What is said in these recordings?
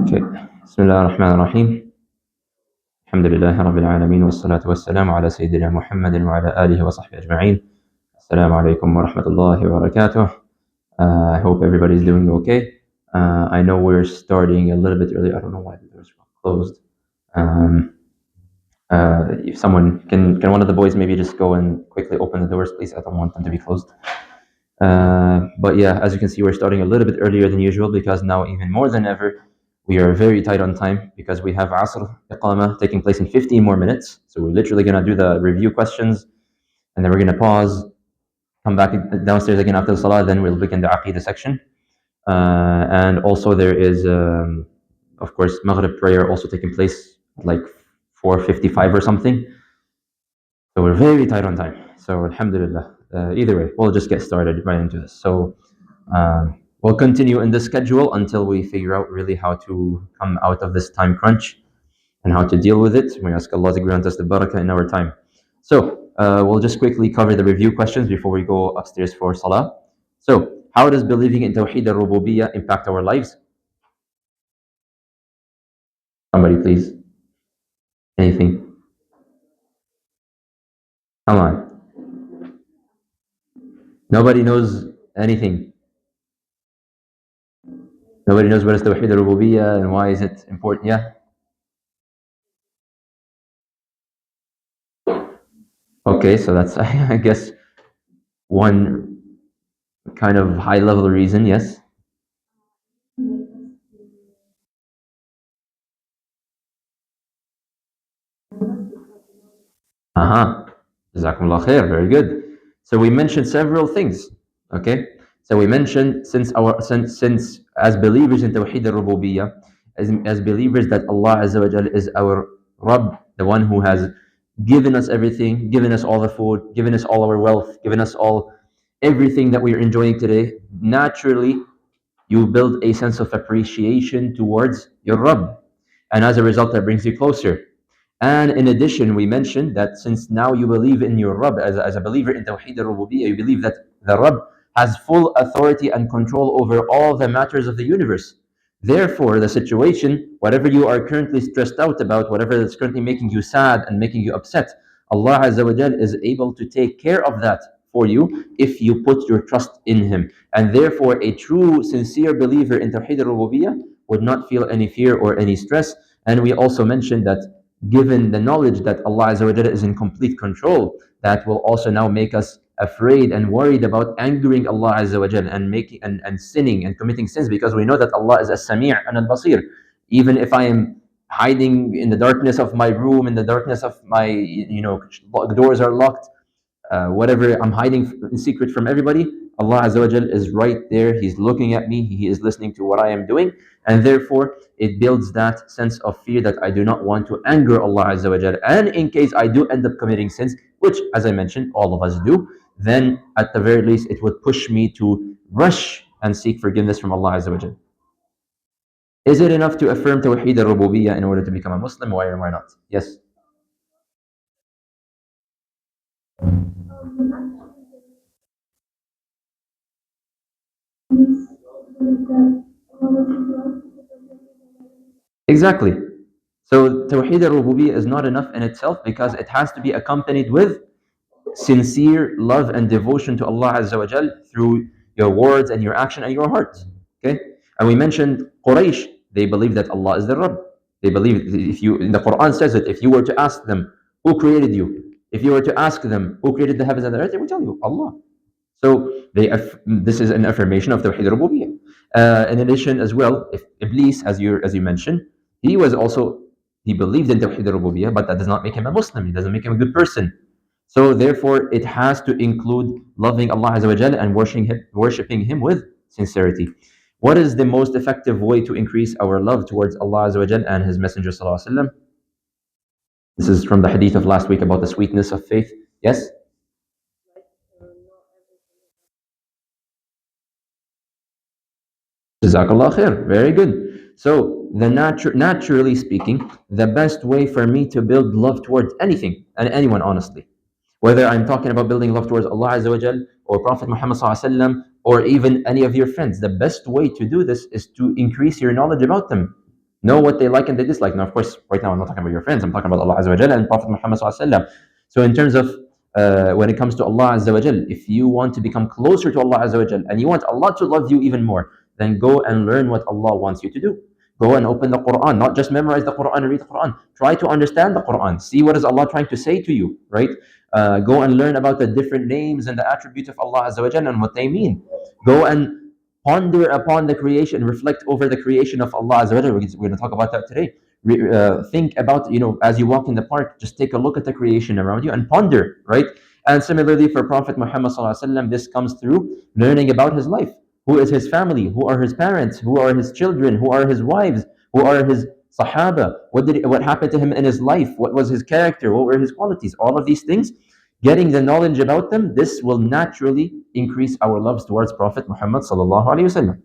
Okay. بسم الله الرحمن الرحيم. الحمد لله رب العالمين والصلاة والسلام على سيدنا محمد وعلى آله وصحبه أجمعين. السلام عليكم ورحمة الله وبركاته. I hope everybody's doing okay. I know we're starting a little bit early. I don't know why the doors were closed. If someone can one of the boys maybe just go and quickly open the doors, please? I don't want them to be closed. But yeah, as you can see, we're starting a little bit earlier than usual because now even more than ever, we are very tight on time because we have Asr Iqama taking place in 15 more minutes. So we're literally going to do the review questions and then we're going to pause, come back downstairs again after the Salah, then we'll begin the Aqeedah section. And also there is, of course, Maghrib prayer also taking place at like 4:55 or something. So we're very tight on time. So alhamdulillah. Either way, we'll just get started right into this. So we'll continue in the schedule until we figure out really how to come out of this time crunch and how to deal with it. We ask Allah to grant us the barakah in our time. So we'll just quickly cover the review questions before we go upstairs for Salah. So how does believing in Tawheed al-Rububiyyah impact our lives? Somebody please. Anything? Come on. Nobody knows anything. Nobody knows what is Tawheed al-Rububiyyah and why is it important? Yeah? Okay, so that's, I guess, one kind of high-level reason, yes? Jazakumullah khair, very good. So we mentioned several things, okay? So we mentioned since as believers in Tawheed al-Rububiyyah, as believers that Allah Azza wa Jal is our Rabb, the one who has given us everything, given us all the food, given us all our wealth, given us all everything that we are enjoying today, naturally you build a sense of appreciation towards your Rabb. And as a result, that brings you closer. And in addition, we mentioned that since now you believe in your Rabb, as a believer in Tawheed al-Rububiyyah, you believe that the Rabb has full authority and control over all the matters of the universe. Therefore, the situation, whatever you are currently stressed out about, whatever is currently making you sad and making you upset, Allah Azza wa Jal is able to take care of that for you if you put your trust in Him. And therefore, a true, sincere believer in Tawheed al-Rububiyyah would not feel any fear or any stress. And we also mentioned that given the knowledge that Allah Azza wa Jalla is in complete control, that will also now make us afraid and worried about angering Allah Azza wa Jalla and making and sinning and committing sins, because we know that Allah is as-Sami' and al-Basir. Even if I am hiding in the darkness of my room, in the darkness of my, doors are locked, whatever, I'm hiding in secret from everybody, Allah Azza wa Jal is right there. He's looking at me. He is listening to what I am doing. And therefore, it builds that sense of fear that I do not want to anger Allah Azza wa Jal. And in case I do end up committing sins, which, as I mentioned, all of us do, then at the very least, it would push me to rush and seek forgiveness from Allah Azza wa Jal. Is it enough to affirm Tawheed al-Rububiyyah in order to become a Muslim? Why or why not? Yes. Exactly. So Tawheed al-Rububiyyah is not enough in itself because it has to be accompanied with sincere love and devotion to Allah Azza wa Jal through your words and your action and your heart. Okay? And we mentioned Quraysh, they believe that Allah is the Rabb. They believe, if you, in the Quran says that if you were to ask them, who created you? If you were to ask them, who created the heavens and the earth? They would tell you, Allah. So this is an affirmation of Tawheed al-Rububiyyah. In addition as well, if Iblis, as you mentioned, he believed in Tawheed al-Rububiyyah, but that does not make him a Muslim. It doesn't make him a good person. So therefore, it has to include loving Allah Azza wa Jalla and worshiping Him with sincerity. What is the most effective way to increase our love towards Allah Azza wa Jalla and His Messenger Sallallahu Alaihi Wasallam? This is from the hadith of last week about the sweetness of faith. Yes? Jazakallah khair. Very good. So, naturally speaking, the best way for me to build love towards anything and anyone, honestly, whether I'm talking about building love towards Allah Azza wa Jal or Prophet Muhammad Sallallahu Alaihi Wasallam or even any of your friends, the best way to do this is to increase your knowledge about them. Know what they like and they dislike. Now, of course, right now I'm not talking about your friends. I'm talking about Allah Azza wa Jalla and Prophet Muhammad Sallallahu Alaihi Wasallam. So in terms of when it comes to Allah Azza wa Jalla, if you want to become closer to Allah Azza wa Jalla and you want Allah to love you even more, then go and learn what Allah wants you to do. Go and open the Quran, not just memorize the Quran and read the Quran. Try to understand the Quran. See what is Allah trying to say to you, right? Go and learn about the different names and the attributes of Allah Azza wa Jalla and what they mean. Go and ponder upon the creation, reflect over the creation of Allah Azza wa Jalla. We're going to talk about that today. Think about, as you walk in the park, just take a look at the creation around you and ponder, right? And similarly for Prophet Muhammad Sallallahu Alaihi Wasallam, this comes through learning about his life. Who is his family? Who are his parents? Who are his children? Who are his wives? Who are his Sahaba? What happened to him in his life? What was his character? What were his qualities? All of these things, getting the knowledge about them, this will naturally increase our loves towards Prophet Muhammad Sallallahu Alaihi Wasallam.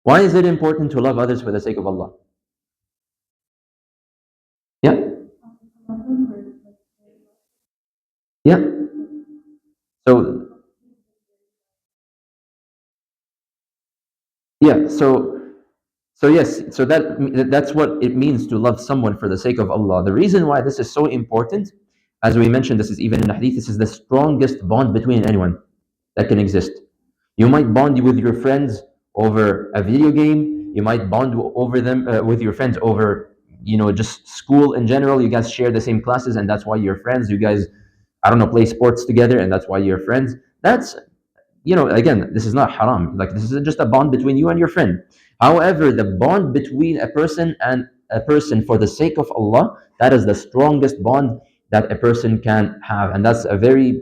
Why is it important to love others for the sake of Allah? Yeah, yeah. So yeah, so yes, so that's what it means to love someone for the sake of Allah. The reason why this is so important, as we mentioned, this is even in the Hadith, this is the strongest bond between anyone that can exist. You might bond with your friends over a video game. You might bond over them with your friends over, just school in general. You guys share the same classes, and that's why you're friends. You guys, I don't know, play sports together, and that's why you're friends. That's, again, this is not haram. Like, this is just a bond between you and your friend. However, the bond between a person and a person for the sake of Allah, that is the strongest bond that a person can have, and that's a very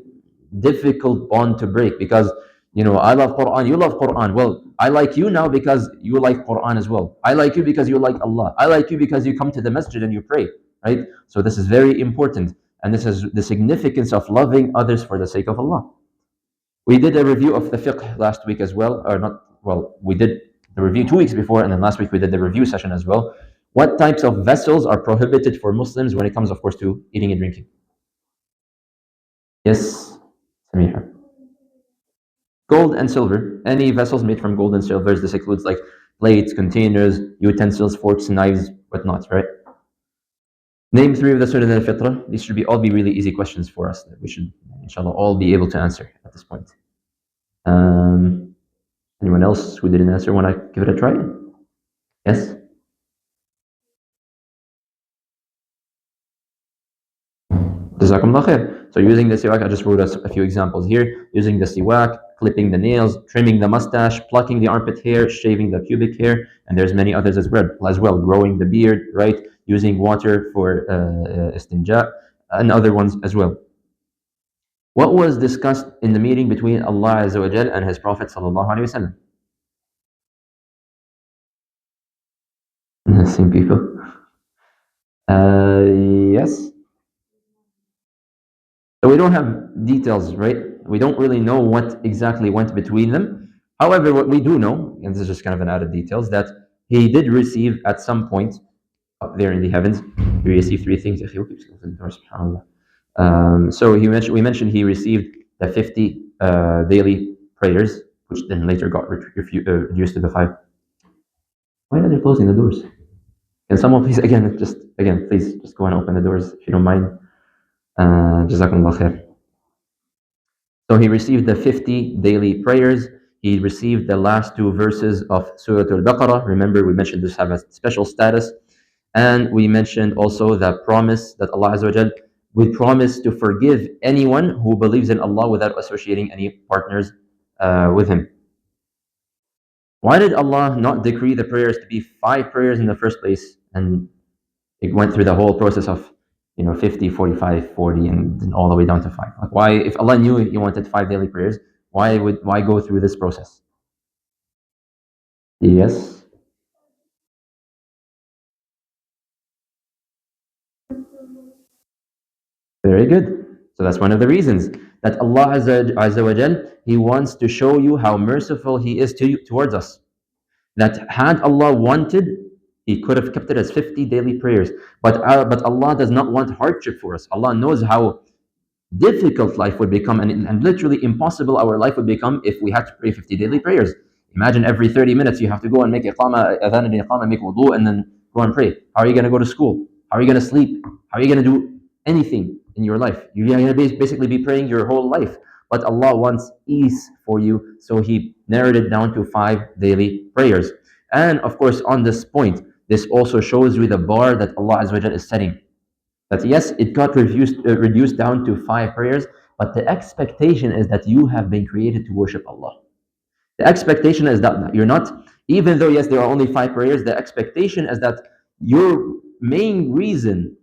difficult bond to break, because I love Quran, you love Quran. Well, I like you now because you like Quran as well. I like you because you like Allah. I like you because you come to the masjid and you pray, right? So this is very important, and this is the significance of loving others for the sake of Allah. We did a review of the fiqh last week as well, or not, well, we did the review 2 weeks before, and then last week we did the review session as well. What types of vessels are prohibited for Muslims when it comes, of course, to eating and drinking? Yes, Samiha. Gold and silver. Any vessels made from gold and silver. This includes like plates, containers, utensils, forks, knives, whatnot, right? Name 3 of the Sunan al-Fitra. These should all be really easy questions for us that we should, inshallah, all be able to answer at this point. Anyone else who didn't answer, want to give it a try? Yes? Jazakumullah khair. So using the siwak, I just wrote us a few examples here. Using the siwak, clipping the nails, trimming the mustache, plucking the armpit hair, shaving the pubic hair, and there's many others as well. Growing the beard, right? Using water for istinja, and other ones as well. What was discussed in the meeting between Allah Azza wa Jal and His Prophet Sallallahu Alaihi Wasallam? Same people. Yes. So we don't have details, right? We don't really know what exactly went between them. However, what we do know, and this is just kind of an added details, that he did receive at some point up there in the heavens, he received 3 things. So we mentioned he received the 50 daily prayers, which then later got reduced to the 5. Why are they closing the doors? Can someone please, please just go and open the doors if you don't mind. Jazakumullah khair. So he received the 50 daily prayers. He received the last 2 verses of Surah Al-Baqarah. Remember, we mentioned this have a special status. And we mentioned also the promise that Allah Azza wa Jal would promise to forgive anyone who believes in Allah without associating any partners with Him. Why did Allah not decree the prayers to be 5 prayers in the first place? And it went through the whole process of 50, 45, 40, and then all the way down to 5. Like, why, if Allah knew He wanted 5 daily prayers, why go through this process? Yes. Very good. So that's one of the reasons that Allah Azza wa Jal, He wants to show you how merciful He is towards us. That had Allah wanted, He could have kept it as 50 daily prayers. But Allah does not want hardship for us. Allah knows how difficult life would become, and literally impossible our life would become if we had to pray 50 daily prayers. Imagine every 30 minutes you have to go and make iqama, adhan and iqama, make wudu, and then Go and pray. How are you going to go to school? How are you going to sleep? How are you going to do anything in your life? You're going to basically be praying your whole life. But Allah wants ease for you, so He narrowed it down to 5 daily prayers. And of course, on this point, this also shows you the bar that Allah Azza wa Jal is setting. That yes, it got reduced down to 5 prayers, but the expectation is that you have been created to worship Allah. The expectation is that you're not, even though yes, there are only 5 prayers, the expectation is that your main reason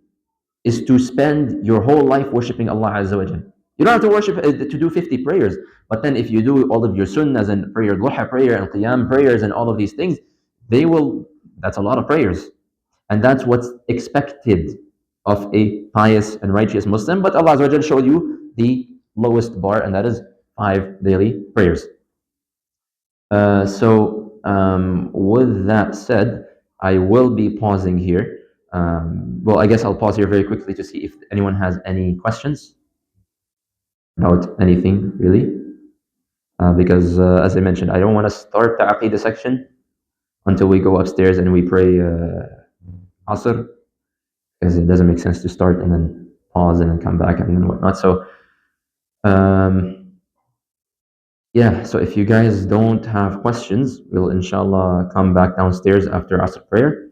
is to spend your whole life worshiping Allah Azza wa Jal. You don't have to worship to do 50 prayers, but then if you do all of your sunnahs and prayer, duha prayer and qiyam prayers and all of these things, that's a lot of prayers. And that's what's expected of a pious and righteous Muslim. But Allah Azza wa Jal showed you the lowest bar, and that is 5 daily prayers. With that said, I will be pausing here. Well, I guess I'll pause here very quickly to see if anyone has any questions about anything, really. Because, as I mentioned, I don't want to start the Aqeedah section until we go upstairs and we pray Asr, because it doesn't make sense to start and then pause and then come back and then whatnot. So, yeah, so if you guys don't have questions, we'll inshallah come back downstairs after Asr prayer.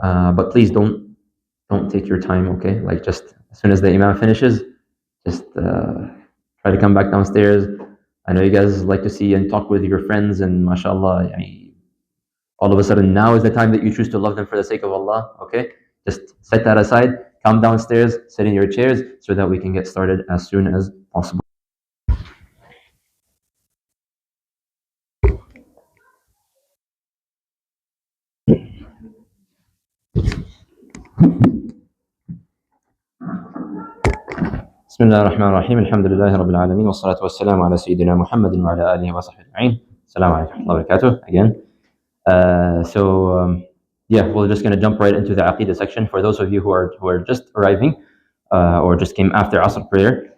But please don't take your time, okay? Like just as soon as the Imam finishes, just try to come back downstairs. I know you guys like to see and talk with your friends, and mashallah, all of a sudden now is the time that you choose to love them for the sake of Allah, okay? Just set that aside, come downstairs, sit in your chairs so that we can get started as soon as possible. بسم الله الرحمن الرحيم الحمد لله رب العالمين والصلاة والسلام على سيدنا محمد وعلى آله وصحبه أجمعين. السلام عليكم ورحمة الله وبركاته again. Yeah, we're just going to jump right into the Aqeedah section. For those of you who are just arriving or just came after Asr prayer,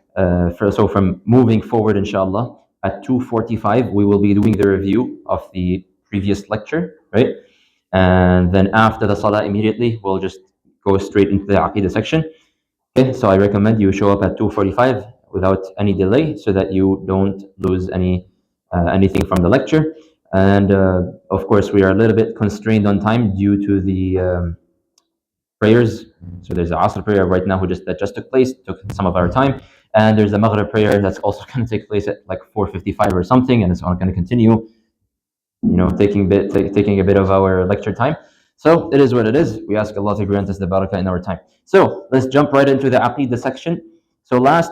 so from moving forward, inshallah, at 2:45 we will be doing the review of the previous lecture, right? And then after the Salah immediately, we'll just go straight into the Aqeedah section. Okay, so I recommend you show up at 2:45 without any delay so that you don't lose anything from the lecture. And of course, we are a little bit constrained on time due to the prayers. So there's the Asr prayer right now that just took place, took some of our time. And there's the Maghrib prayer that's also going to take place at like 4:55 or something, and it's going to continue, taking a bit of our lecture time. So it is what it is. We ask Allah to grant us the barakah in our time. So let's jump right into the Aqeedah section. So last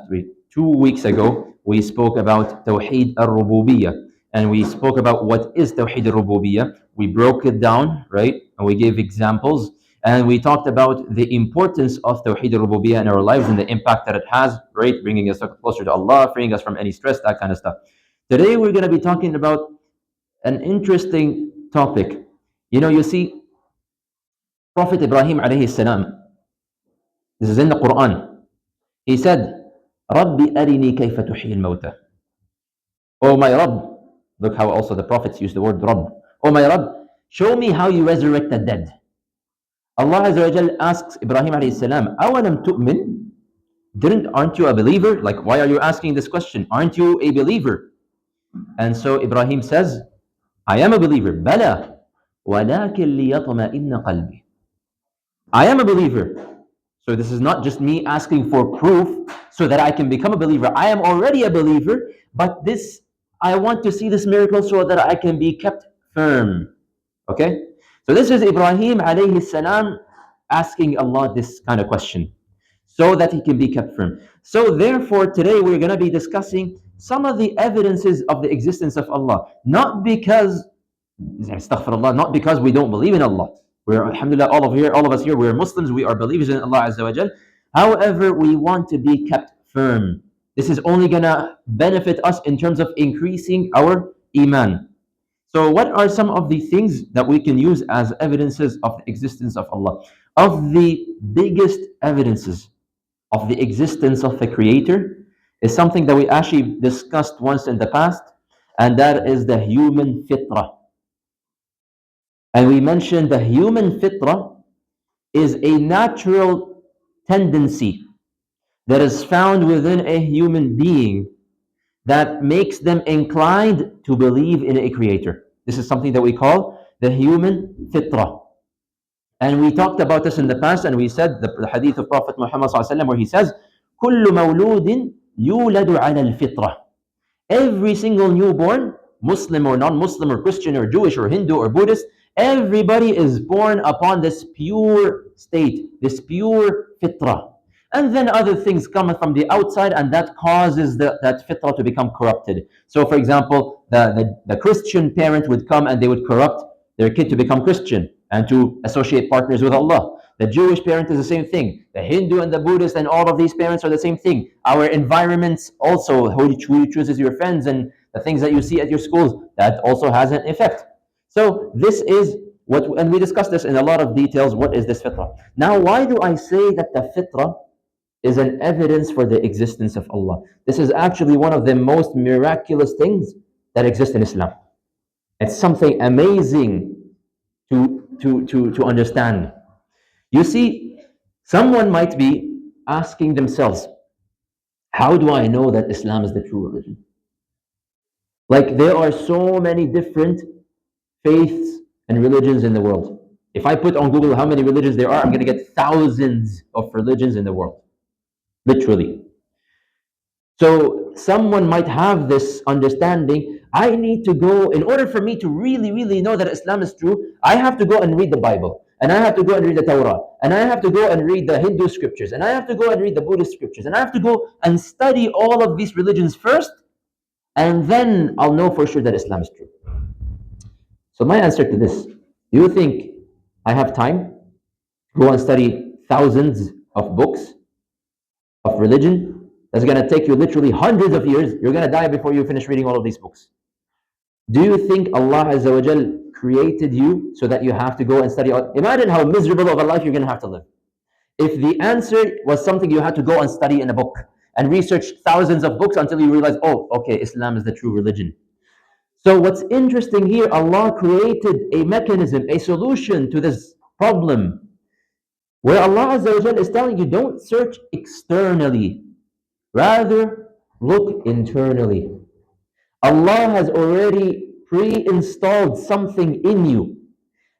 week, 2 weeks ago, we spoke about Tawheed al-Rububiyyah, and we spoke about what is Tawheed al-Rububiyyah. We broke it down, right? And we gave examples, and we talked about the importance of Tawheed al-Rububiyyah in our lives and the impact that it has, right? Bringing us closer to Allah, freeing us from any stress, that kind of stuff. Today we're going to be talking about an interesting topic. You see, Prophet Ibrahim alayhi salam, this is in the Quran. He said, Rabbi arini kayfa tuhyi al-mawta. Oh my Rabb, look how also the prophets use the word Rabb. Oh my Rabb, show me how you resurrect the dead. Allah Azza wa Jal asks Ibrahim alayhi salam, awalam tu'min? Aren't you a believer? Like, why are you asking this question? Aren't you a believer? And so Ibrahim says, I am a believer. Bala, walakin liyatma'inna qalbi. I am a believer. So this is not just me asking for proof so that I can become a believer. I am already a believer, but I want to see this miracle so that I can be kept firm. Okay? So this is Ibrahim alayhi salam asking Allah this kind of question so that he can be kept firm. So therefore, today we're going to be discussing some of the evidences of the existence of Allah. Not because we don't believe in Allah. We're, alhamdulillah, all of us here, we're Muslims, we are believers in Allah Azza wa Jal. However, we want to be kept firm. This is only going to benefit us in terms of increasing our iman. So what are some of the things that we can use as evidences of the existence of Allah? Of the biggest evidences of the existence of the Creator is something that we actually discussed once in the past, and that is the human fitrah. And we mentioned the human fitrah is a natural tendency that is found within a human being that makes them inclined to believe in a creator. This is something that we call the human fitrah. And we talked about this in the past, and we said the hadith of Prophet Muhammad ﷺ where he says, كل مولود يولد على الفطرة. Every single newborn, Muslim or non-Muslim or Christian or Jewish or Hindu or Buddhist, everybody is born upon this pure state, this pure fitrah. And then other things come from the outside, and that causes that fitrah to become corrupted. So for example, the Christian parent would come and they would corrupt their kid to become Christian and to associate partners with Allah. The Jewish parent is the same thing. The Hindu and the Buddhist and all of these parents are the same thing. Our environments also, who you choose as your friends and the things that you see at your schools, that also has an effect. So this is what, and we discussed this in a lot of details, what is this fitrah? Now, why do I say that the fitrah is an evidence for the existence of Allah? This is actually one of the most miraculous things that exist in Islam. It's something amazing to understand. You see, someone might be asking themselves, how do I know that Islam is the true religion? Like, there are so many different faiths and religions in the world. If I put on Google how many religions there are, I'm going to get thousands of religions in the world. Literally. So someone might have this understanding, I need to go, in order for me to really, really know that Islam is true, I have to go and read the Bible. And I have to go and read the Torah. And I have to go and read the Hindu scriptures. And I have to go and read the Buddhist scriptures. And I have to go and study all of these religions first. And then I'll know for sure that Islam is true. So my answer to this, do you think I have time to go and study thousands of books of religion? That's going to take you literally hundreds of years. You're going to die before you finish reading all of these books. Do you think Allah Azza wa Jal created you so that you have to go and study? Imagine how miserable of a life you're going to have to live. If the answer was something you had to go and study in a book and research thousands of books until you realize, oh, okay, Islam is the true religion. So what's interesting here, Allah created a mechanism, a solution to this problem, where Allah Azza wa Jal is telling you, don't search externally. Rather, look internally. Allah has already pre-installed something in you,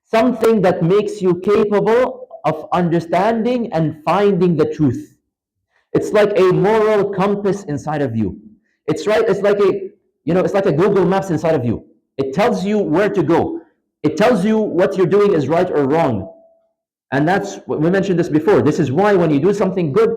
something that makes you capable of understanding and finding the truth. It's like a moral compass inside of you. It's right. It's like a Google Maps inside of you. It tells you where to go. It tells you what you're doing is right or wrong. And that's what we mentioned this before. This is why when you do something good,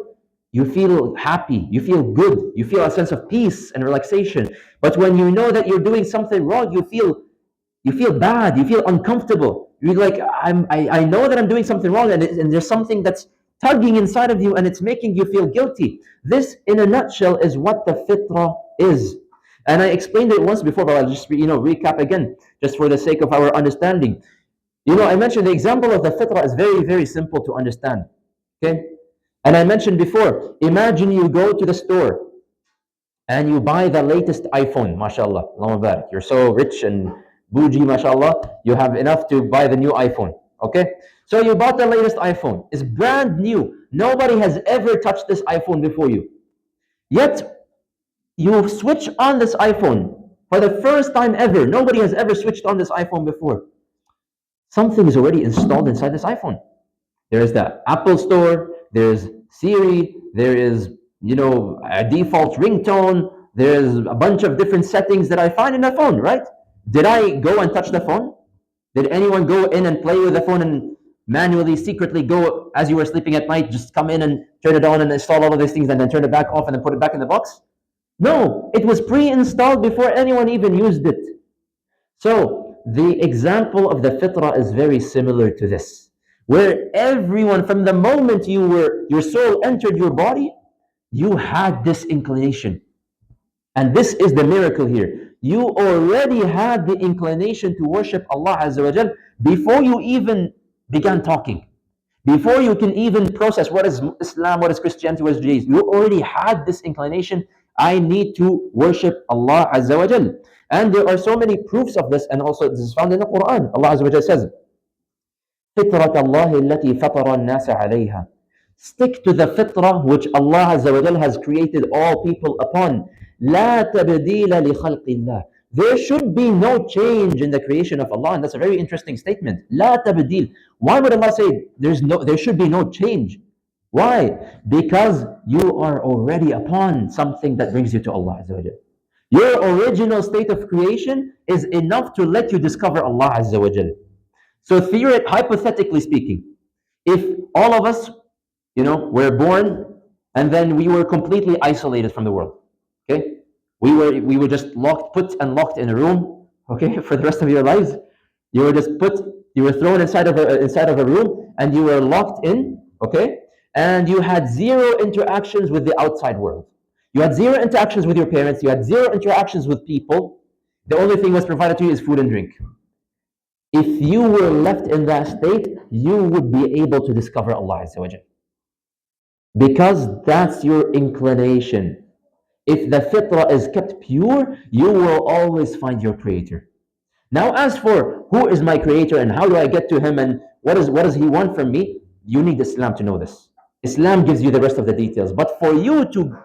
you feel happy, you feel good, you feel a sense of peace and relaxation. But when you know that you're doing something wrong, you feel bad, you feel uncomfortable. You're like, I know that I'm doing something wrong, and there's something that's tugging inside of you and it's making you feel guilty. This, in a nutshell, is what the fitrah is. And I explained it once before, but I'll just recap again, just for the sake of our understanding. I mentioned the example of the fitrah is very, very simple to understand. Okay? And I mentioned before, imagine you go to the store and you buy the latest iPhone, mashallah, Allahumma barak. You're so rich and bougie, mashallah, you have enough to buy the new iPhone, okay? So you bought the latest iPhone. It's brand new. Nobody has ever touched this iPhone before you. Yet, you switch on this iPhone for the first time ever. Nobody has ever switched on this iPhone before. Something is already installed inside this iPhone. There is the Apple Store, there's Siri, there is, a default ringtone, there's a bunch of different settings that I find in the phone, right? Did I go and touch the phone? Did anyone go in and play with the phone and manually, secretly go, as you were sleeping at night, just come in and turn it on and install all of these things and then turn it back off and then put it back in the box? No, it was pre-installed before anyone even used it. So, the example of the fitrah is very similar to this, where everyone, from the moment your soul entered your body, you had this inclination. And this is the miracle here. You already had the inclination to worship Allah Azza wa Jal before you even began talking. Before you can even process what is Islam, what is Christianity, what is Judaism. You already had this inclination, I need to worship Allah Azza wa Jal. And there are so many proofs of this, and also this is found in the Quran. Allah Azza wa Jal says, فطرة الله التي فطر الناس عليها. Stick to the fitrah which Allah Azza wa Jal has created all people upon. لا تبديل لخلق الله. There should be no change in the creation of Allah, and that's a very interesting statement. لا تبديل. Why would Allah say there should be no change? Why? Because you are already upon something that brings you to Allah Azza wa Jal. Your original state of creation is enough to let you discover Allah Azza wa Jal. So hypothetically speaking, if all of us, were born and then we were completely isolated from the world, okay? We were just put and locked in a room, okay, for the rest of your lives. You were thrown inside of a room and you were locked in, okay? And you had zero interactions with the outside world. You had zero interactions with your parents. You had zero interactions with people. The only thing was provided to you is food and drink. If you were left in that state, you would be able to discover Allah Azza wa Jal. Because that's your inclination. If the fitrah is kept pure, you will always find your creator. Now, as for who is my creator and how do I get to him and what does he want from me, you need Islam to know this. Islam gives you the rest of the details. But for you to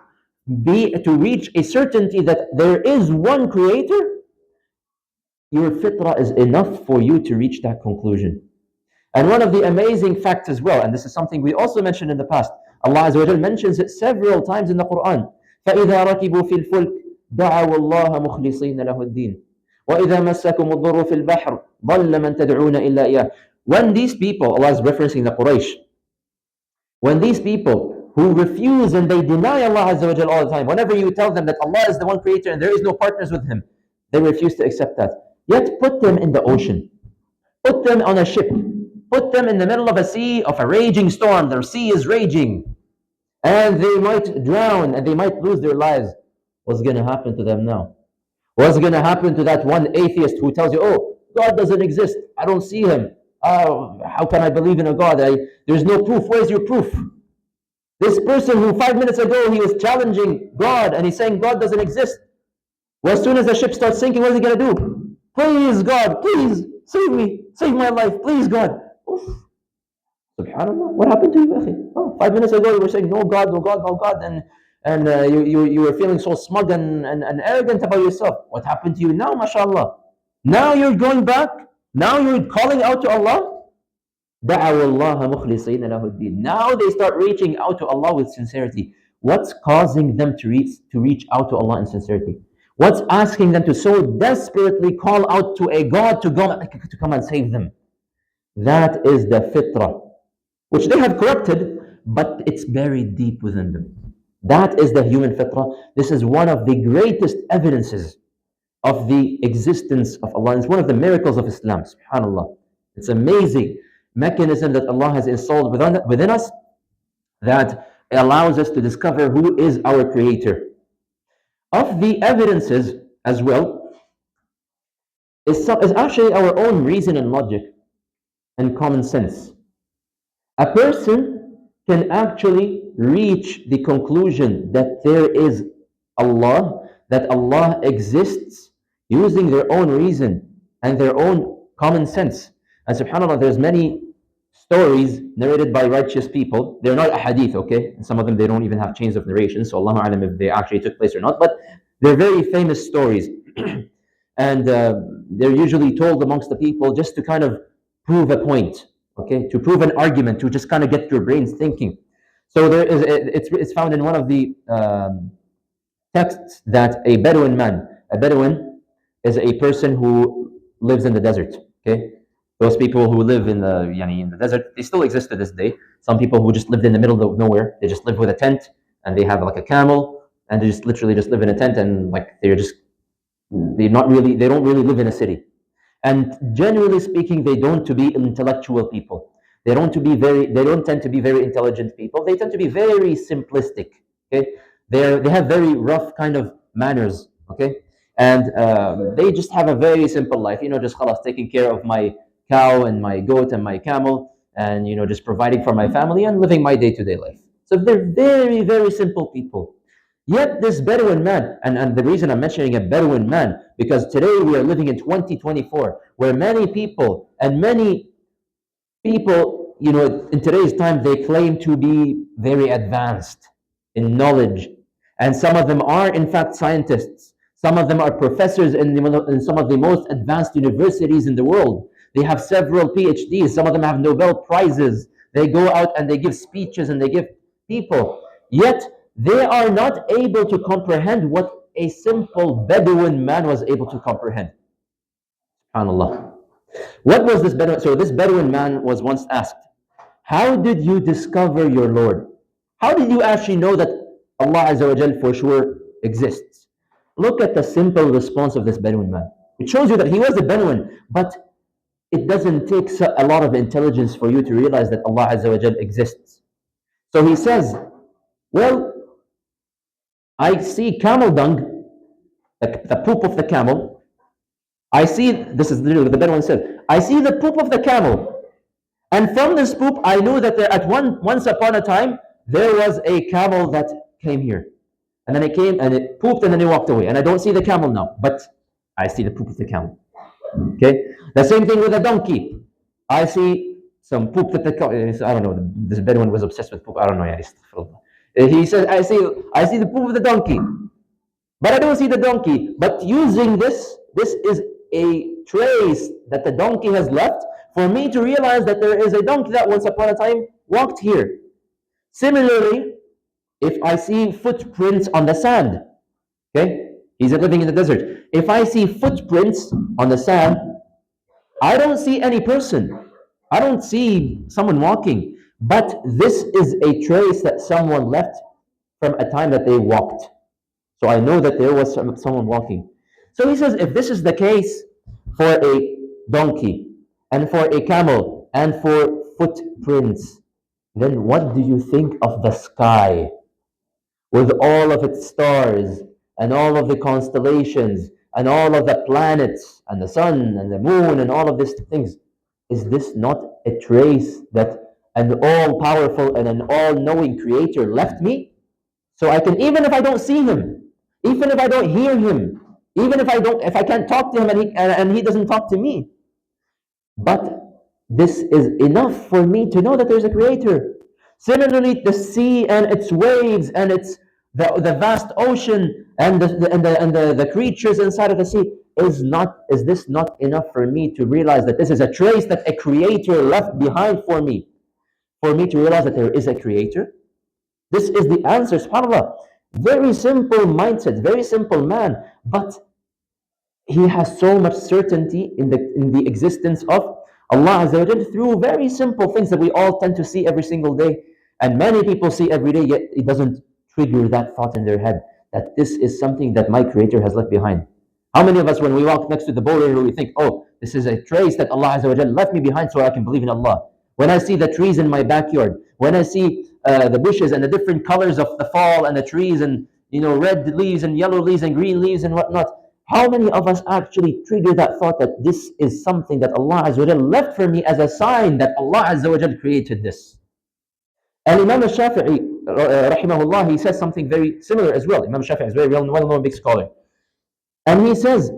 reach a certainty that there is one creator, your fitrah is enough for you to reach that conclusion. And one of the amazing facts as well, and this is something we also mentioned in the past, Allah Azza wa Jal mentions it several times in the Quran. فَإِذَا رَكِبُوا فِي الْفُلْكِ دَعَوُا اللَّهَ مُخْلِصِينَ لَهُ الدِّينَ وَإِذَا مَسَّكُمُ الضُّرُّ فِي الْبَحْرِ ضَلَّ مَنْ تَدْعُونَ إِلَّا إِيَّاهُ. When these people, Allah is referencing the Quraysh, when these people who refuse and they deny Allah Azza wa Jal all the time, whenever you tell them that Allah is the one creator and there is no partners with him, they refuse to accept that. Yet put them in the ocean, put them on a ship, put them in the middle of a sea of a raging storm. Their sea is raging and they might drown and they might lose their lives. What's going to happen to them now? What's going to happen to that one atheist who tells you, oh, God doesn't exist, I don't see him, how can I believe in a God? There's no proof. Where's your proof? This person who 5 minutes ago he was challenging God and he's saying God doesn't exist, well, as soon as the ship starts sinking, what is he going to do? Please God, please save me, save my life, please God. Oof. Subhanallah, what happened to you, akhi? Oh, 5 minutes ago you were saying no God, no God, no God, and you were feeling so smug and arrogant about yourself. What happened to you now, mashallah? Now you're going back, now you're calling out to Allah. دَعَوُا اللَّهَ مُخْلِصِينَ لَهُ الدِّينَ. Now they start reaching out to Allah with sincerity. What's causing them to reach out to Allah in sincerity? What's asking them to so desperately call out to a God to come and save them? That is the fitrah, which they have corrupted, but it's buried deep within them. That is the human fitrah. This is one of the greatest evidences of the existence of Allah. It's one of the miracles of Islam, subhanAllah. It's amazing mechanism that Allah has installed within us that allows us to discover who is our creator. Of the evidences as well is actually our own reason and logic and common sense. A person can actually reach the conclusion that there is Allah, that Allah exists, using their own reason and their own common sense. And subhanAllah, there's many stories narrated by righteous people. They're not a hadith, okay? And some of them, they don't even have chains of narration, so Allahu A'lam if they actually took place or not, but they're very famous stories. And they're usually told amongst the people just to kind of prove a point, okay? To prove an argument, to just kind of get your brains thinking. So it's found in one of the texts that a Bedouin is a person who lives in the desert, okay? Those people who live in the desert, they still exist to this day. Some people who just lived in the middle of nowhere, they just live with a tent and they have like a camel and they just literally just live in a tent and like they don't really live in a city. And generally speaking, they don't to be intellectual people. They don't tend to be very intelligent people. They tend to be very simplistic. Okay, they have very rough kind of manners. Okay, and they just have a very simple life. Just khalas, taking care of my cow and my goat and my camel, and just providing for my family and living my day-to-day life. So they're very, very simple people. Yet this Bedouin man, and the reason I'm mentioning a Bedouin man, because today we are living in 2024, where many people and many People, in today's time, they claim to be very advanced in knowledge, and some of them are, in fact, scientists. Some of them are professors in some of the most advanced universities in the world. They have several PhDs. Some of them have Nobel Prizes. They go out and they give speeches and they give people. Yet, they are not able to comprehend what a simple Bedouin man was able to comprehend. SubhanAllah. What was this Bedouin? So this Bedouin man was once asked, how did you discover your Lord? How did you actually know that Allah Azza wa Jal for sure exists? Look at the simple response of this Bedouin man. It shows you that he was a Bedouin, but it doesn't take a lot of intelligence for you to realize that Allah Azza wa Jal exists. So he says, well, I see camel dung, the poop of the camel. I see, this is literally what the Bedouin said, I see the poop of the camel. And from this poop, I knew that once upon a time, there was a camel that came here. And then it came and it pooped and then it walked away. And I don't see the camel now, but I see the poop of the camel. Okay? The same thing with a donkey. I see some poop that I don't know, this Bedouin was obsessed with poop. I don't know. He says, I see the poop of the donkey. But I don't see the donkey. But using this is a trace that the donkey has left for me to realize that there is a donkey that once upon a time walked here. Similarly, if I see footprints on the sand, okay, he's living in the desert. If I see footprints on the sand, I don't see any person. I don't see someone walking. But this is a trace that someone left from a time that they walked. So I know that there was someone walking. So he says, if this is the case for a donkey, and for a camel, and for footprints, then what do you think of the sky with all of its stars and all of the constellations and all of the planets and the sun and the moon and all of these things? Is this not a trace that an all-powerful and an all-knowing creator left me? So I can, even if I don't see him, even if I don't hear him, even if I can't talk to him and he doesn't talk to me, but this is enough for me to know that there's a creator. Similarly, the sea and its waves and the vast ocean and the creatures inside of the sea is this not enough for me to realize that this is a trace that a creator left behind for me to realize that there is a creator? This is the answer, subhanAllah. Very simple mindset, very simple man, but he has so much certainty in the existence of Allah Azza wa Jal through very simple things that we all tend to see every single day, and many people see every day, yet it doesn't trigger that thought in their head that this is something that my creator has left behind. How many of us, when we walk next to the border, we think, oh, this is a trace that Allah Azza wa Jal left me behind so I can believe in Allah. When I see the trees in my backyard, when I see the bushes and the different colors of the fall and the trees and red leaves and yellow leaves and green leaves and whatnot, how many of us actually trigger that thought that this is something that Allah Azza wa Jal left for me as a sign that Allah Azza wa Jal created this? And Imam al-Shafi'i, rahimahullah, he says something very similar as well. Imam Shafi'i is a very well-known big scholar. And he says,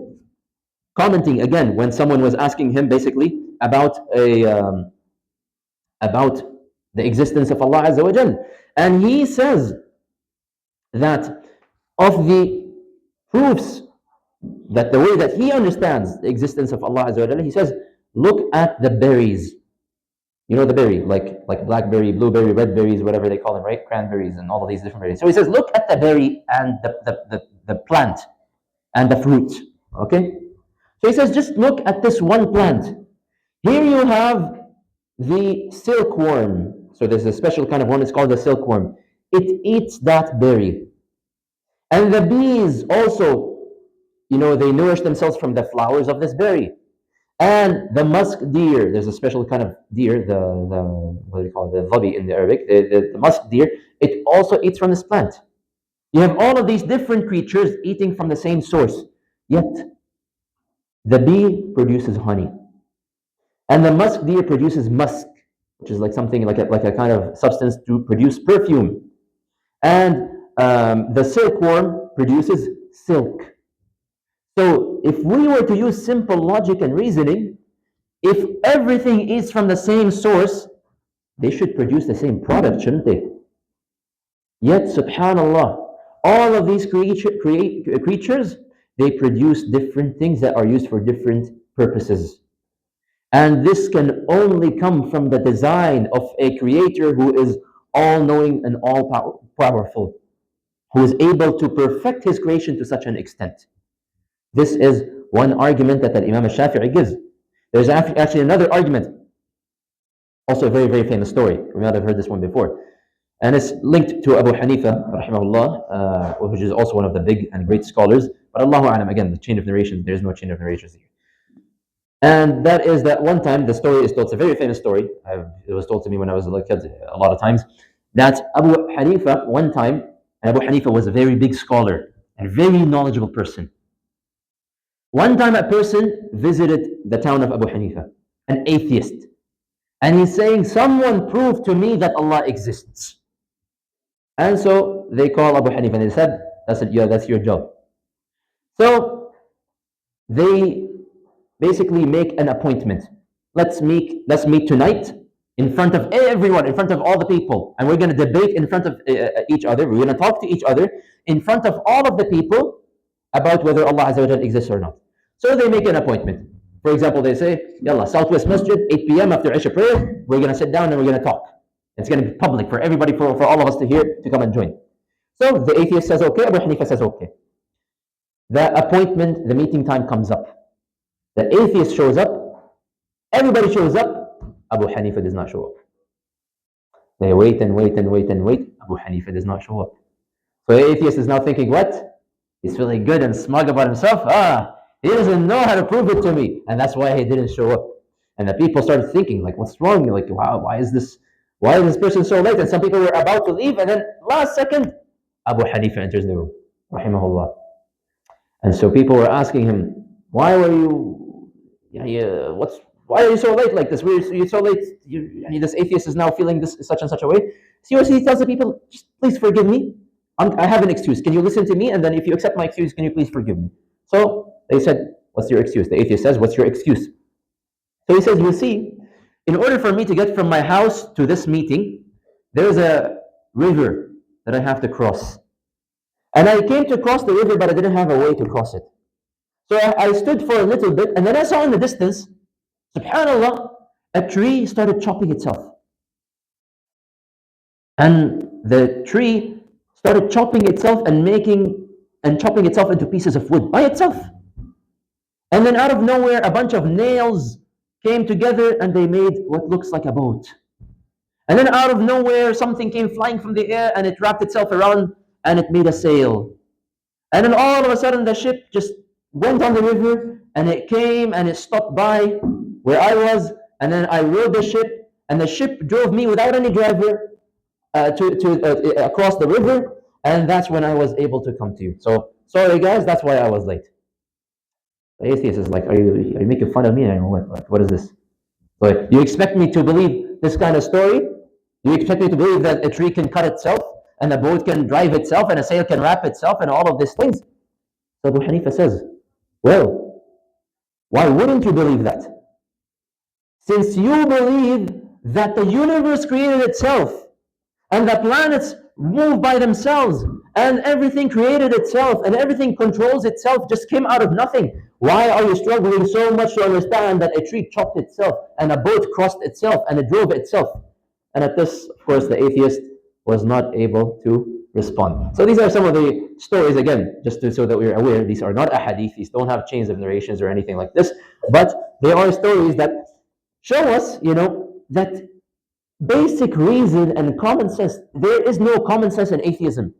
commenting again, when someone was asking him basically about about the existence of Allah Azza wa Jal. And he says that of the proofs that the way that he understands the existence of Allah Azza wa Jalla, he says, look at the berries. You know the berry, like blackberry, blueberry, red berries, whatever they call them, right? Cranberries and all of these different berries. So he says, look at the berry and the plant and the fruit. Okay? So he says, just look at this one plant. Here you have the silkworm. So there's a special kind of one, it's called the silkworm. It eats that berry. And the bees also, they nourish themselves from the flowers of this berry. And the musk deer, there's a special kind of deer, the what do you call it, the dhabi in the Arabic, the musk deer, it also eats from this plant. You have all of these different creatures eating from the same source. Yet, the bee produces honey. And the musk deer produces musk, which is like something like a kind of substance to produce perfume. And the silkworm produces silk. So if we were to use simple logic and reasoning, If everything is from the same source, they should produce the same product, shouldn't they? Yet, subhanallah, all of these creatures, they produce different things that are used for different purposes. And this can only come from the design of a creator who is all knowing and all powerful, who is able to perfect his creation to such an extent. This is one argument that the Imam al-Shafi'i gives. There's actually another argument, also a very, very famous story. We might have heard this one before. And it's linked to Abu Hanifa, rahimahullah, which is also one of the big and great scholars. But Allahu A'lam, again, the chain of narrations, there is no chain of narrations here. And that is that one time, the story is told, it's a very famous story. It was told to me when I was a kid a lot of times, that Abu Hanifa, one time, and Abu Hanifa was a very big scholar and very knowledgeable person. One time a person visited the town of Abu Hanifa, an atheist. And he's saying, someone prove to me that Allah exists. And so they call Abu Hanifa and they said, that's your job. So they basically make an appointment. Let's meet tonight in front of everyone, in front of all the people. And we're going to debate in front of each other. We're going to talk to each other in front of all of the people about whether Allah Azza wa Jal exists or not. So they make an appointment. For example, they say, Yalla, Southwest Masjid, 8 p.m. after Isha prayer, we're going to sit down and we're going to talk. It's going to be public for everybody, for all of us to hear, to come and join. So the atheist says okay, Abu Hanifa says okay. The appointment, the meeting time comes up. The atheist shows up, everybody shows up, Abu Hanifa does not show up. They wait and wait and wait and wait, Abu Hanifa does not show up. So the atheist is now thinking, what? He's feeling good and smug about himself. He doesn't know how to prove it to me. And that's why he didn't show up. And the people started thinking, like, what's wrong? Like, wow, why is this person so late? And some people were about to leave, and then last second, Abu Hanifa enters the room, rahimahullah. And so people were asking him, why are you so late like this? You're so late. This atheist is now feeling this such and such a way. So he tells the people, just please forgive me. I have an excuse. Can you listen to me? And then if you accept my excuse, can you please forgive me? So they said, what's your excuse? The atheist says, what's your excuse? So he says, you see, in order for me to get from my house to this meeting, there's a river that I have to cross. And I came to cross the river, but I didn't have a way to cross it. So I stood for a little bit, and then I saw in the distance, subhanAllah, a tree started chopping itself. And the tree started chopping itself and chopping itself into pieces of wood by itself. And then out of nowhere, a bunch of nails came together and they made what looks like a boat. And then out of nowhere, something came flying from the air and it wrapped itself around and it made a sail. And then all of a sudden, the ship just went on the river and it came and it stopped by where I was. And then I rode the ship and the ship drove me without any driver across the river. And that's when I was able to come to you. So, sorry guys, that's why I was late. The atheist is like, are you making fun of me? What is this? So, you expect me to believe this kind of story? You expect me to believe that a tree can cut itself, and a boat can drive itself, and a sail can wrap itself, and all of these things? So Abu Hanifa says, well, why wouldn't you believe that? Since you believe that the universe created itself, and the planets move by themselves, and everything created itself, and everything controls itself, just came out of nothing. Why are you struggling so much to understand that a tree chopped itself, and a boat crossed itself, and it drove itself? And at this, of course, the atheist was not able to respond. So these are some of the stories, again, so that we're aware, these are not a hadith, these don't have chains of narrations or anything like this, but they are stories that show us, that basic reason and common sense. There is no common sense in atheism.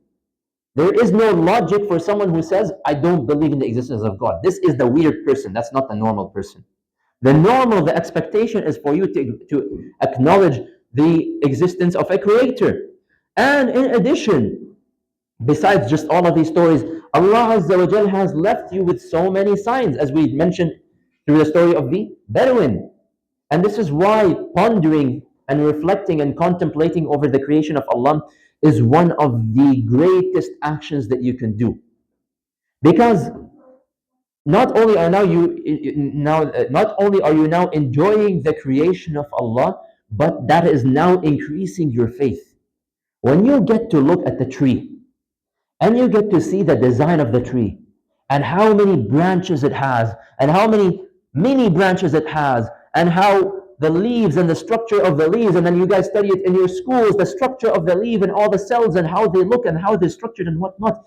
There is no logic for someone who says, I don't believe in the existence of God. This is the weird person. That's not the normal person. The expectation is for you to acknowledge the existence of a creator. And in addition, besides just all of these stories, Allah Azza wa Jal has left you with so many signs, as we mentioned through the story of the Bedouin. And this is why pondering and reflecting and contemplating over the creation of Allah is one of the greatest actions that you can do. Because Not only are you now enjoying the creation of Allah, but that is now increasing your faith. When you get to look at the tree and you get to see the design of the tree and how many branches it has and how many mini branches it has and how the leaves and the structure of the leaves, and then you guys study it in your schools, the structure of the leaf and all the cells and how they look and how they're structured and whatnot.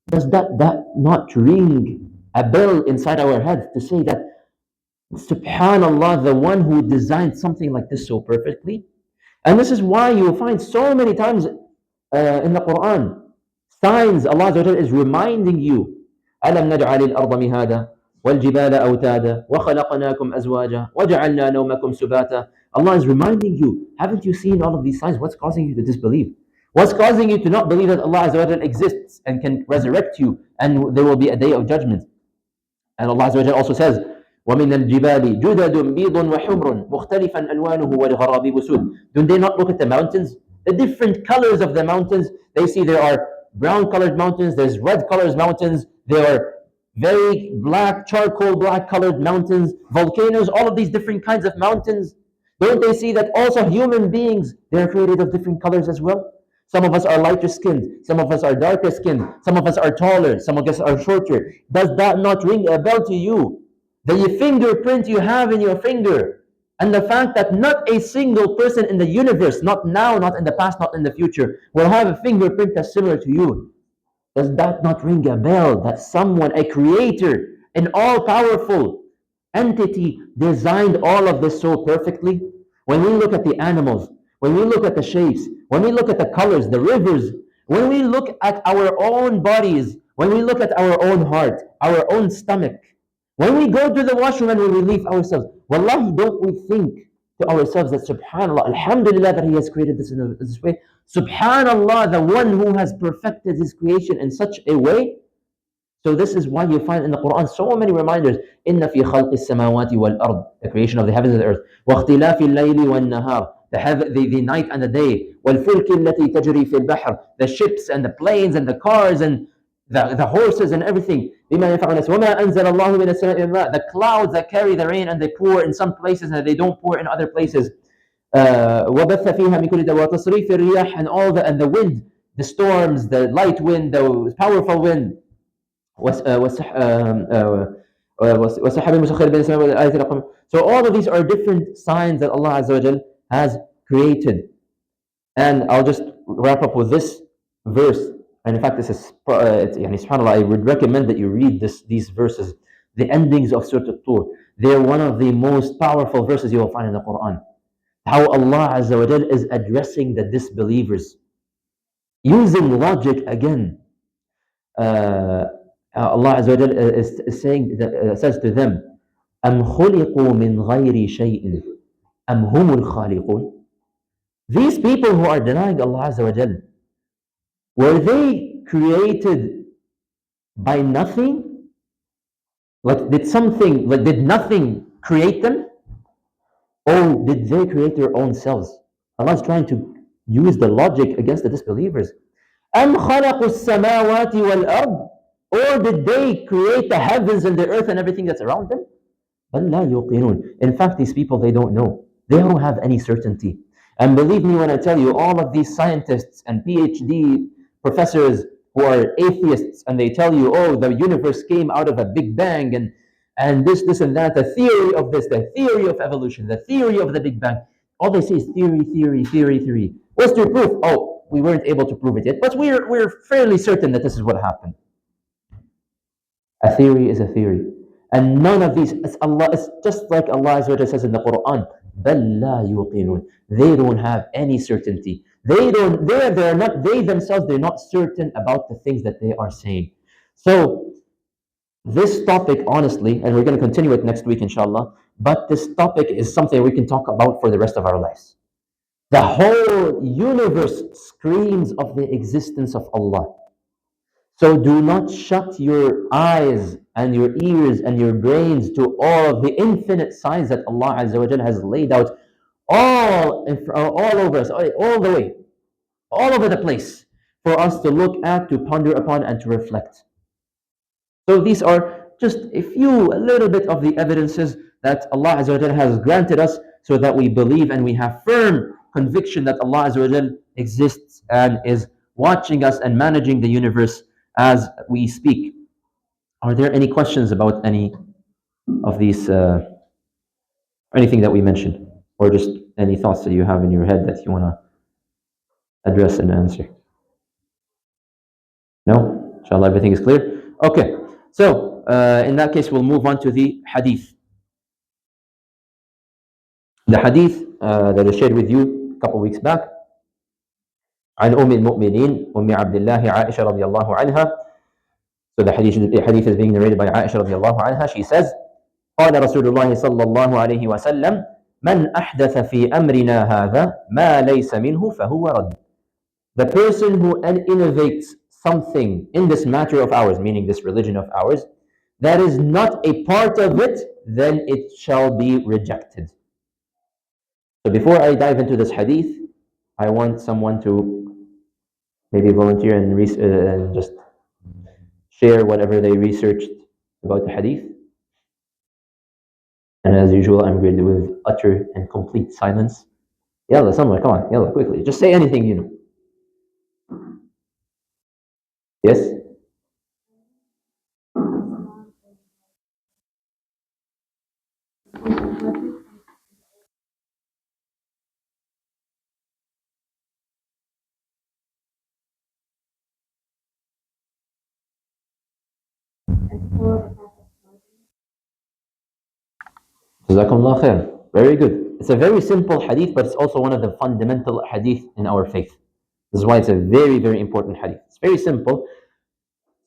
Does that not ring a bell inside our heads to say that subhanallah, the one who designed something like this so perfectly? And this is why you will find so many times in the Quran signs Allah Azza wa Jalla is reminding you أَلَمْ نَجْعَلِ الْأَرْضَ مِهَادًا وَالْجِبَالَ أَوْتَادًا وَخَلَقْنَاكُمْ أَزْوَاجًا وَجَعَلْنَا نَوْمَكُمْ سُبَاتًا. Allah is reminding you, haven't you seen all of these signs? What's causing you to disbelieve? What's causing you to not believe that Allah Azza wa Jalla exists and can resurrect you and there will be a day of judgment? And Allah Azza wa Jalla also says, وَمِنَ الْجِبَالِ جُدَدٌ بِيضٌ وَحُمْرٌ مُخْتَلِفًا أَلْوَانُهُ وَالْغَرَابِيبُ سُودٌ. Do they not look at the mountains? The different colors of the mountains. They see there are brown colored mountains, there's red colored mountains, there are very black, charcoal black colored mountains, volcanoes, all of these different kinds of mountains. Don't they see that also human beings, they're created of different colors as well? Some of us are lighter skinned, some of us are darker skinned, some of us are taller, some of us are shorter. Does that not ring a bell to you? The fingerprint you have in your finger, and the fact that not a single person in the universe, not now, not in the past, not in the future, will have a fingerprint that's similar to you. Does that not ring a bell that someone, a creator, an all-powerful entity designed all of this so perfectly? When we look at the animals, when we look at the shapes, when we look at the colors, the rivers, when we look at our own bodies, when we look at our own heart, our own stomach, when we go to the washroom and we relieve ourselves, wallahi, don't we think to ourselves that subhanallah, alhamdulillah that He has created this in this way. Subhanallah, the one who has perfected His creation in such a way. So this is why you find in the Quran so many reminders. إِنَّ فِي خَلْقِ السَّمَاوَاتِ وَالْأَرْضِ, the creation of the heavens and the earth. وَاخْتِلَافِ اللَّيْلِ وَالنَّهَارِ, the night and the day. وَالْفُلْكِ الَّتِي تَجْرِي فِي الْبَحْرِ, the ships and the planes and the cars and the horses and everything. بِمَا يَنْفَعُ النَّاسِ وَمَا أَنزَلَ اللَّهُ مِنَ السَّمَاءِ مِنْ مَاءٍ, the clouds that carry the rain and they pour in some places and they don't pour in other places. وَبَثَّ فِيهَا مِنْ كُلِّ دَابَّةٍ وَتَصْرِيفِ الرِّيَاحِ, and the wind, the storms, the light wind, the powerful wind. وَسَحَابٍ مُسَخَّرٍ بَيْنَ السَّمَاءِ وَالْأَرْضِ لَكُمْ. So all of these are different signs that Allah Azza wa Jal has created. And I'll just wrap up with this verse. And in fact, this is, subhanAllah, I would recommend that you read these verses, the endings of Surah At-Tur. They're one of the most powerful verses you will find in the Quran. How Allah Azza wa Jal is addressing the disbelievers using logic again. Allah Azza wa Jal is saying, says to them, أَمْ خُلِقُوا مِنْ غَيْرِ شَيْءٍ أَمْ هُمُ الْخَالِقُونَ. These people who are denying Allah Azza wa Jal, were they created by nothing? Did nothing create them? Or did they create their own selves? Allah is trying to use the logic against the disbelievers. أَمْ خَلَقُوا السَّمَاوَاتِ وَالْأَرْضِ, or did they create the heavens and the earth and everything that's around them? بَلْ لَا يُوقِنُونَ. In fact, these people, they don't know. They don't have any certainty. And believe me when I tell you, all of these scientists and PhD professors who are atheists, and they tell you, oh, the universe came out of a big bang, and this and that, the theory of this, the theory of evolution, the theory of the big bang. All they say is theory, theory, theory, theory. What's your proof? Oh, we weren't able to prove it yet, but we're fairly certain that this is what happened. A theory is a theory. And none of these, it's just like Allah Azza wa Jalla says in the Quran, بَلْ لَا يُوقِنُونَ. They don't have any certainty. They're not, they themselves, they're not certain about the things that they are saying. So, this topic, honestly, and we're going to continue it next week, inshallah, but this topic is something we can talk about for the rest of our lives. The whole universe screams of the existence of Allah. So do not shut your eyes and your ears and your brains to all of the infinite signs that Allah Azza wa Jalla has laid out all over us, all the way, all over the place, for us to look at, to ponder upon, and to reflect. So these are just a little bit of the evidences that Allah Azza wa Jal has granted us so that we believe and we have firm conviction that Allah Azza wa Jal exists and is watching us and managing the universe as we speak. Are there any questions about any of these, anything that we mentioned, or just any thoughts that you have in your head that you want to address and answer? No? Inshallah, everything is clear? Okay. So, in that case, we'll move on to the hadith. The hadith that I shared with you a couple of weeks back. عن أم المؤمنين أم عبد الله عائشة رضي الله عنها. So the hadith is being narrated by Aisha رضي الله عنها. She says, قال رسول الله صلى الله عليه وسلم من أحدث في أمرنا هذا ما ليس منه فهو رد. The person who innovates something in this matter of ours, meaning this religion of ours, that is not a part of it, then it shall be rejected. So before I dive into this hadith, I want someone to maybe volunteer and just share whatever they researched about the hadith. And as usual, I'm greeted with utter and complete silence. Yalla, someone, come on, yalla, quickly. Just say anything you know. Yes? Jazakumullah khair. Very good. It's a very simple hadith, but it's also one of the fundamental hadith in our faith. This is why it's a very, very important hadith. It's very simple,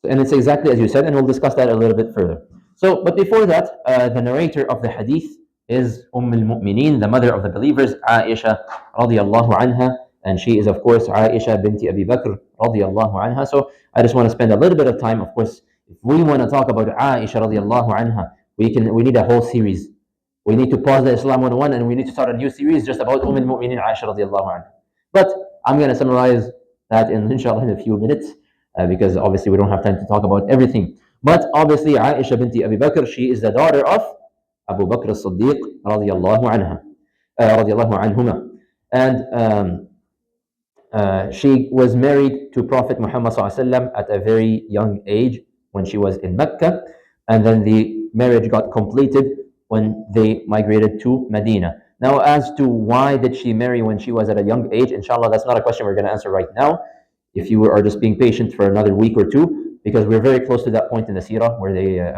and it's exactly as you said, and we'll discuss that a little bit further. So, but before that, the narrator of the hadith is al-Mu'mineen, the mother of the believers, Aisha radiallahu anha, and she is, of course, Aisha binti Abi Bakr radiallahu anha. So, I just want to spend a little bit of time. Of course, if we want to talk about Aisha radiallahu anha, we need a whole series. We need to pause the Islam 101 and we need to start a new series just about al-Mu'mineen Aisha radiallahu anha. But I'm going to summarize that inshallah in a few minutes because obviously we don't have time to talk about everything. But obviously Aisha binti Abi Bakr, she is the daughter of Abu Bakr as-Siddiq radiallahu anha, radiallahu anhuma. And she was married to Prophet Muhammad sallallahu at a very young age when she was in Mecca, and then the marriage got completed when they migrated to Medina. Now, as to why did she marry when she was at a young age, inshallah, that's not a question we're going to answer right now. If you are just being patient for another week or two, because we're very close to that point in the Seerah where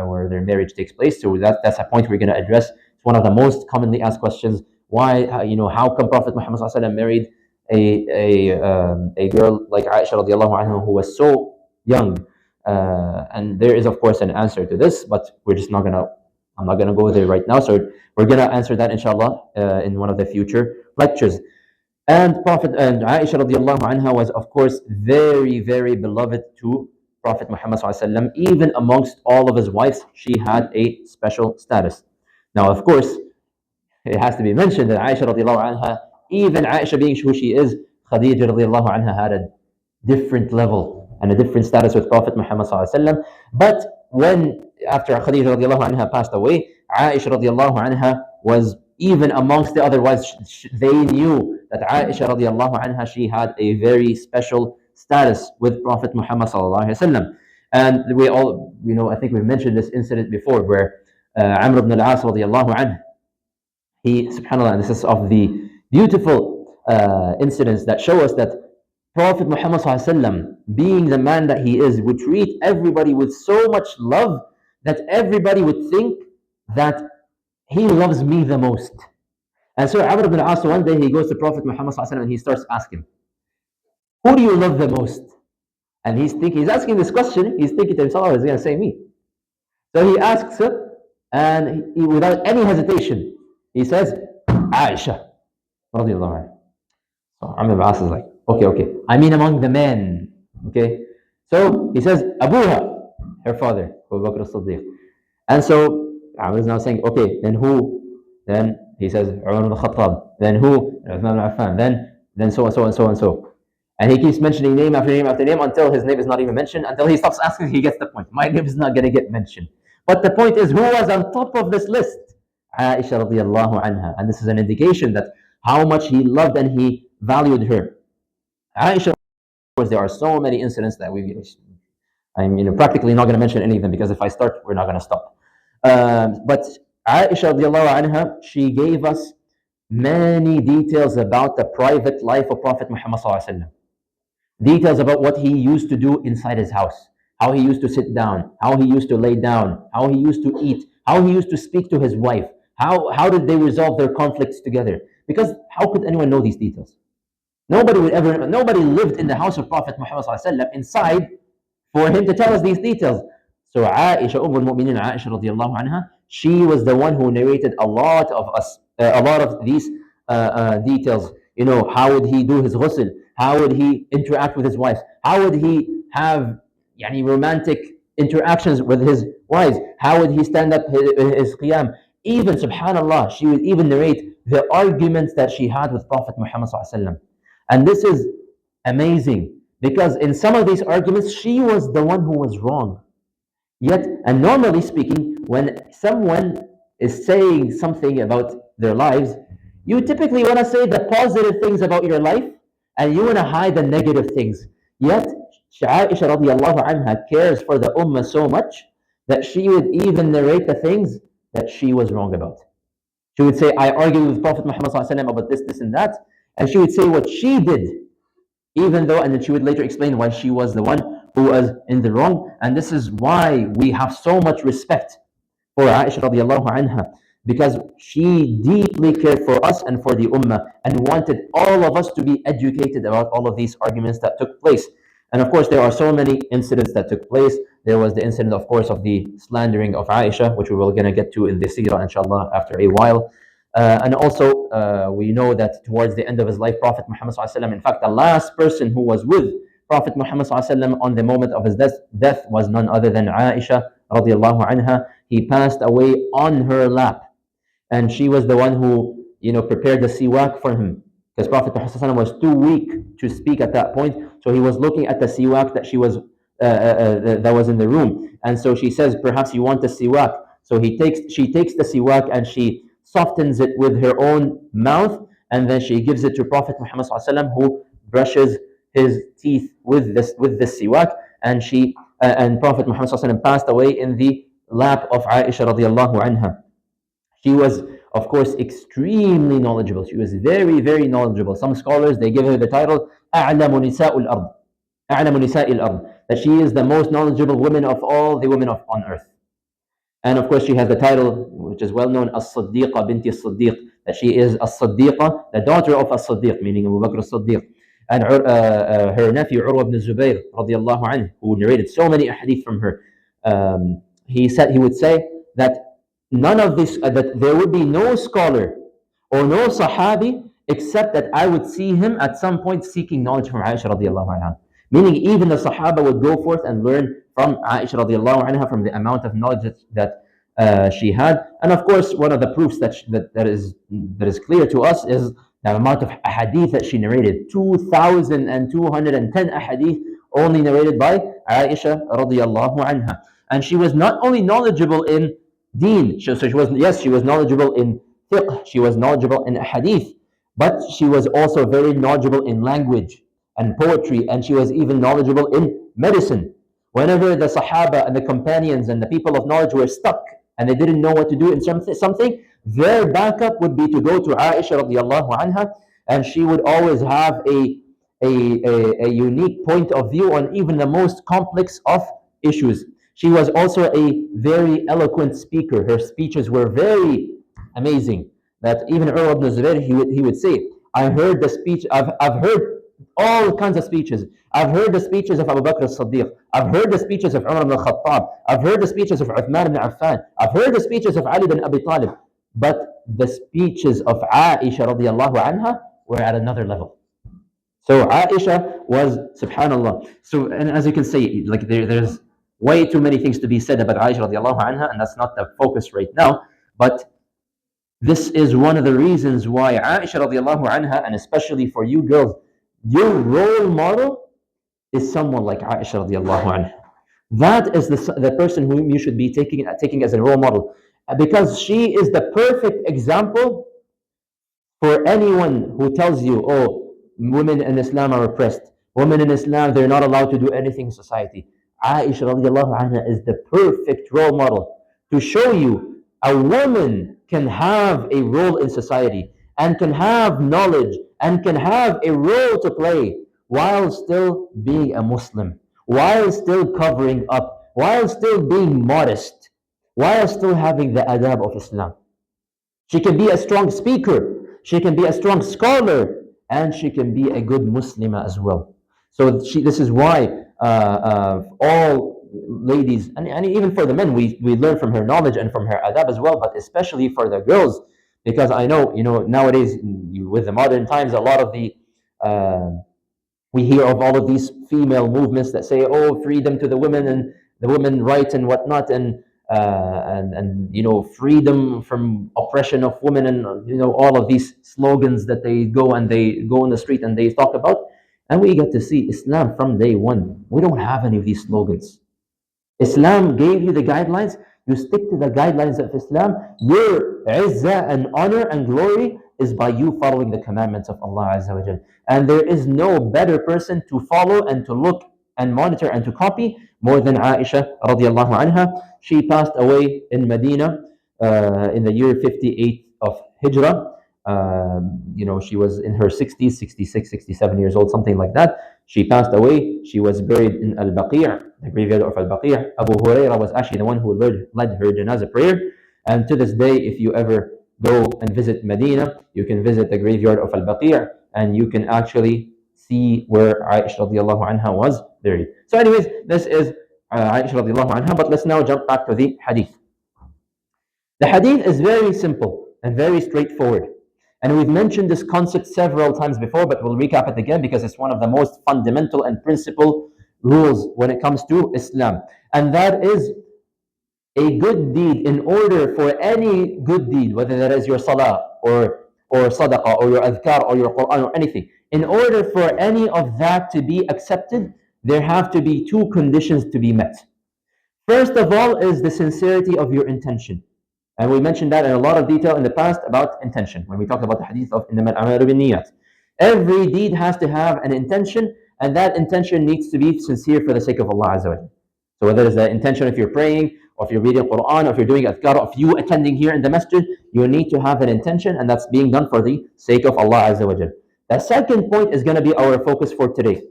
where their marriage takes place. So that's a point we're going to address. It's one of the most commonly asked questions. Why, how come Prophet Muhammad married a girl like Aisha radiallahu anha who was so young? And there is, of course, an answer to this, but I'm not going to go there right now. So we're going to answer that, inshallah, in one of the future lectures. And Aisha radiallahu anha was, of course, very, very beloved to Prophet Muhammad sallallahu alaihi wasallam. Even amongst all of his wives, she had a special status. Now, of course, it has to be mentioned that Aisha radiallahu anha, even Aisha being who she is, Khadija radiallahu anha had a different level and a different status with Prophet Muhammad sallallahu alaihi wasallam. But after Khadija radiallahu anha passed away, Aisha radiallahu anha was, even amongst the other wives, they knew that Aisha radiallahu anha, she had a very special status with Prophet Muhammad sallallahu alaihi wasallam. And we all, I think we've mentioned this incident before where Amr ibn al-As radiallahu anhu, he, subhanAllah, and this is of the beautiful incidents that show us that Prophet Muhammad ﷺ, being the man that he is, would treat everybody with so much love that everybody would think that he loves me the most. And so Amr ibn al-As, one day he goes to Prophet Muhammad ﷺ and he starts asking, who do you love the most? And he's asking this question, he's thinking to himself, he's going to say me. So he asks it, and without any hesitation, he says, Aisha radiallahu anha. So Amr ibn al-As is like, okay, I mean among the men, okay? So he says, Abuha, her father, Abu Bakr as-Siddiq. And so Amr is now saying, okay, then who? Then he says, Umar ibn al-Khattab. Then who? Uthman ibn Affan. Then so and so and so and so. And he keeps mentioning name after name after name until his name is not even mentioned, until he stops asking, he gets the point. My name is not going to get mentioned. But the point is, who was on top of this list? Aisha radiallahu anha. And this is an indication that how much he loved and he valued her. Aisha, of course, there are so many incidents that I'm practically not going to mention any of them, because if I start, we're not going to stop. But Aisha radiallahu anha, she gave us many details about the private life of Prophet Muhammad sallallahu alaihi wasallam. Details about what he used to do inside his house, how he used to sit down, how he used to lay down, how he used to eat, how he used to speak to his wife, how did they resolve their conflicts together. Because how could anyone know these details? Nobody lived in the house of Prophet Muhammad sallallahu alaihi wasallam inside for him to tell us these details. So Aisha, al-Mu'minin Aisha radiallahu anha, she was the one who narrated a lot of these details. How would he do his ghusl? How would he interact with his wife? How would he have romantic interactions with his wives? How would he stand up his qiyam? Even, subhanallah, she would even narrate the arguments that she had with Prophet Muhammad sallallahu alaihi wasallam. And this is amazing, because in some of these arguments, she was the one who was wrong. Yet, and normally speaking, when someone is saying something about their lives, you typically want to say the positive things about your life, and you want to hide the negative things. Yet, Aisha radiallahu anha cares for the ummah so much that she would even narrate the things that she was wrong about. She would say, I argued with Prophet Muhammad sallallahu alaihi wasallam about this, this, and that. And she would say what she did, even though, and then she would later explain why she was the one who was in the wrong. And this is why we have so much respect for Aisha radiallahu anha, because she deeply cared for us and for the ummah, and wanted all of us to be educated about all of these arguments that took place. And of course, there are so many incidents that took place. There was the incident, of course, of the slandering of Aisha, which we will going to get to in the Seerah, inshallah, after a while. And also, we know that towards the end of his life, Prophet Muhammad sallallahu alaihi wasallam, in fact, the last person who was with Prophet Muhammad sallallahu alaihi wasallam on the moment of his death was none other than Aisha radiallahu anha. He passed away on her lap, and she was the one who prepared the siwak for him, because Prophet Muhammad was too weak to speak at that point. So he was looking at the siwak that was in the room, and so she says, perhaps you want the siwak. So she takes the siwak and she softens it with her own mouth, and then she gives it to Prophet Muhammad sallallahu alaihi wasallam, who brushes his teeth with this siwak. And and Prophet Muhammad sallallahu alaihi wasallam passed away in the lap of Aisha radiallahu anha. She was, of course, extremely knowledgeable. She was very, very knowledgeable. Some scholars, they give her the title أعلم نساء الأرض, أعلم نساء الأرض, that she is the most knowledgeable woman of all the women on earth. And of course, she has the title, which is well known, As-Siddiqa binti As-Siddiq, that she is As-Siddiqa, the daughter of As-Siddiq, meaning Abu Bakr As-Siddiq. And her nephew, Urwa ibn Zubayr, radiallahu anhu, who narrated so many hadith from her, he would say that none of this, that there would be no scholar or no Sahabi except that I would see him at some point seeking knowledge from Aisha radiallahu anha. Meaning, even the Sahaba would go forth and learn from Aisha radiallahu anha, from the amount of knowledge that she had. And of course, one of the proofs that is clear to us is the amount of ahadith that she narrated. 2,210 ahadith only narrated by Aisha radiallahu anha. And she was not only knowledgeable in deen, she was knowledgeable in fiqh, she was knowledgeable in hadith, but she was also very knowledgeable in language and poetry, and she was even knowledgeable in medicine. Whenever the Sahaba and the companions and the people of knowledge were stuck and they didn't know what to do in something, their backup would be to go to Aisha radiallahu anha, and she would always have a unique point of view on even the most complex of issues. She was also a very eloquent speaker. Her speeches were very amazing, that even Urwa ibn Zubayr, he would say, I've heard heard all kinds of speeches. I've heard the speeches of Abu Bakr as-Siddiq. I've heard the speeches of Umar ibn al-Khattab. I've heard the speeches of Uthman ibn Affan. I've heard the speeches of Ali ibn Abi Talib. But the speeches of Aisha radiallahu anha were at another level. So Aisha was, subhanallah. So, and as you can see, like there's way too many things to be said about Aisha radiallahu anha, and that's not the focus right now. But this is one of the reasons why Aisha radiallahu anha, and especially for you girls, your role model is someone like Aisha radiallahu anha. That is the person whom you should be taking as a role model, because she is the perfect example for anyone who tells you, oh, women in Islam are oppressed, women in Islam, they're not allowed to do anything in society. Aisha radiallahu anha is the perfect role model to show you a woman can have a role in society and can have knowledge and can have a role to play while still being a Muslim, while still covering up, while still being modest, while still having the adab of Islam. She can be a strong speaker, she can be a strong scholar, and she can be a good Muslimah as well. So this is why all ladies, and even for the men, we learn from her knowledge and from her adab as well, but especially for the girls, because I know, nowadays with the modern times, a lot of the uh, we hear of all of these female movements that say, "Oh, freedom to the women and the women rights and whatnot," and freedom from oppression of women, and all of these slogans that they go on the street and they talk about. And we get to see Islam from day one. We don't have any of these slogans. Islam gave you the guidelines. You stick to the guidelines of Islam. Your izzah and honor and glory is by you following the commandments of Allah Azza wa Jal. And there is no better person to follow and to look and monitor and to copy more than Aisha radiallahu anha. She passed away in Medina in the year 58 of Hijrah. She was in her 60s, 66, 67 years old, something like that. She passed away. She was buried in Al-Baqi', the graveyard of Al-Baqi'. Abu Hurairah was actually the one who led her janazah prayer. And to this day, if you ever go and visit Medina, you can visit the graveyard of Al-Baqi', and you can actually see where Aisha radiallahu anha was buried. So anyways, this is Aisha radiallahu anha, but let's now jump back to the hadith. The hadith is very simple and very straightforward. And we've mentioned this concept several times before, but we'll recap it again because it's one of the most fundamental and principal rules when it comes to Islam. And that is a good deed. In order for any good deed, whether that is your salah or sadaqah or your adhkar or your Quran or anything, in order for any of that to be accepted, there have to be two conditions to be met. First of all is the sincerity of your intention. And we mentioned that in a lot of detail in the past about intention, when we talked about the hadith of إِنَّمَا الْأَعْمَالُ بِالنِّيَّاتِ. Every deed has to have an intention, and that intention needs to be sincere for the sake of Allah Azza wa Jalla. So whether it's the intention if you're praying, or if you're reading Quran, or if you're doing adhkar, or if you attending here in the masjid, you need to have an intention, and that's being done for the sake of Allah Azza wa Jalla. The second point is going to be our focus for today.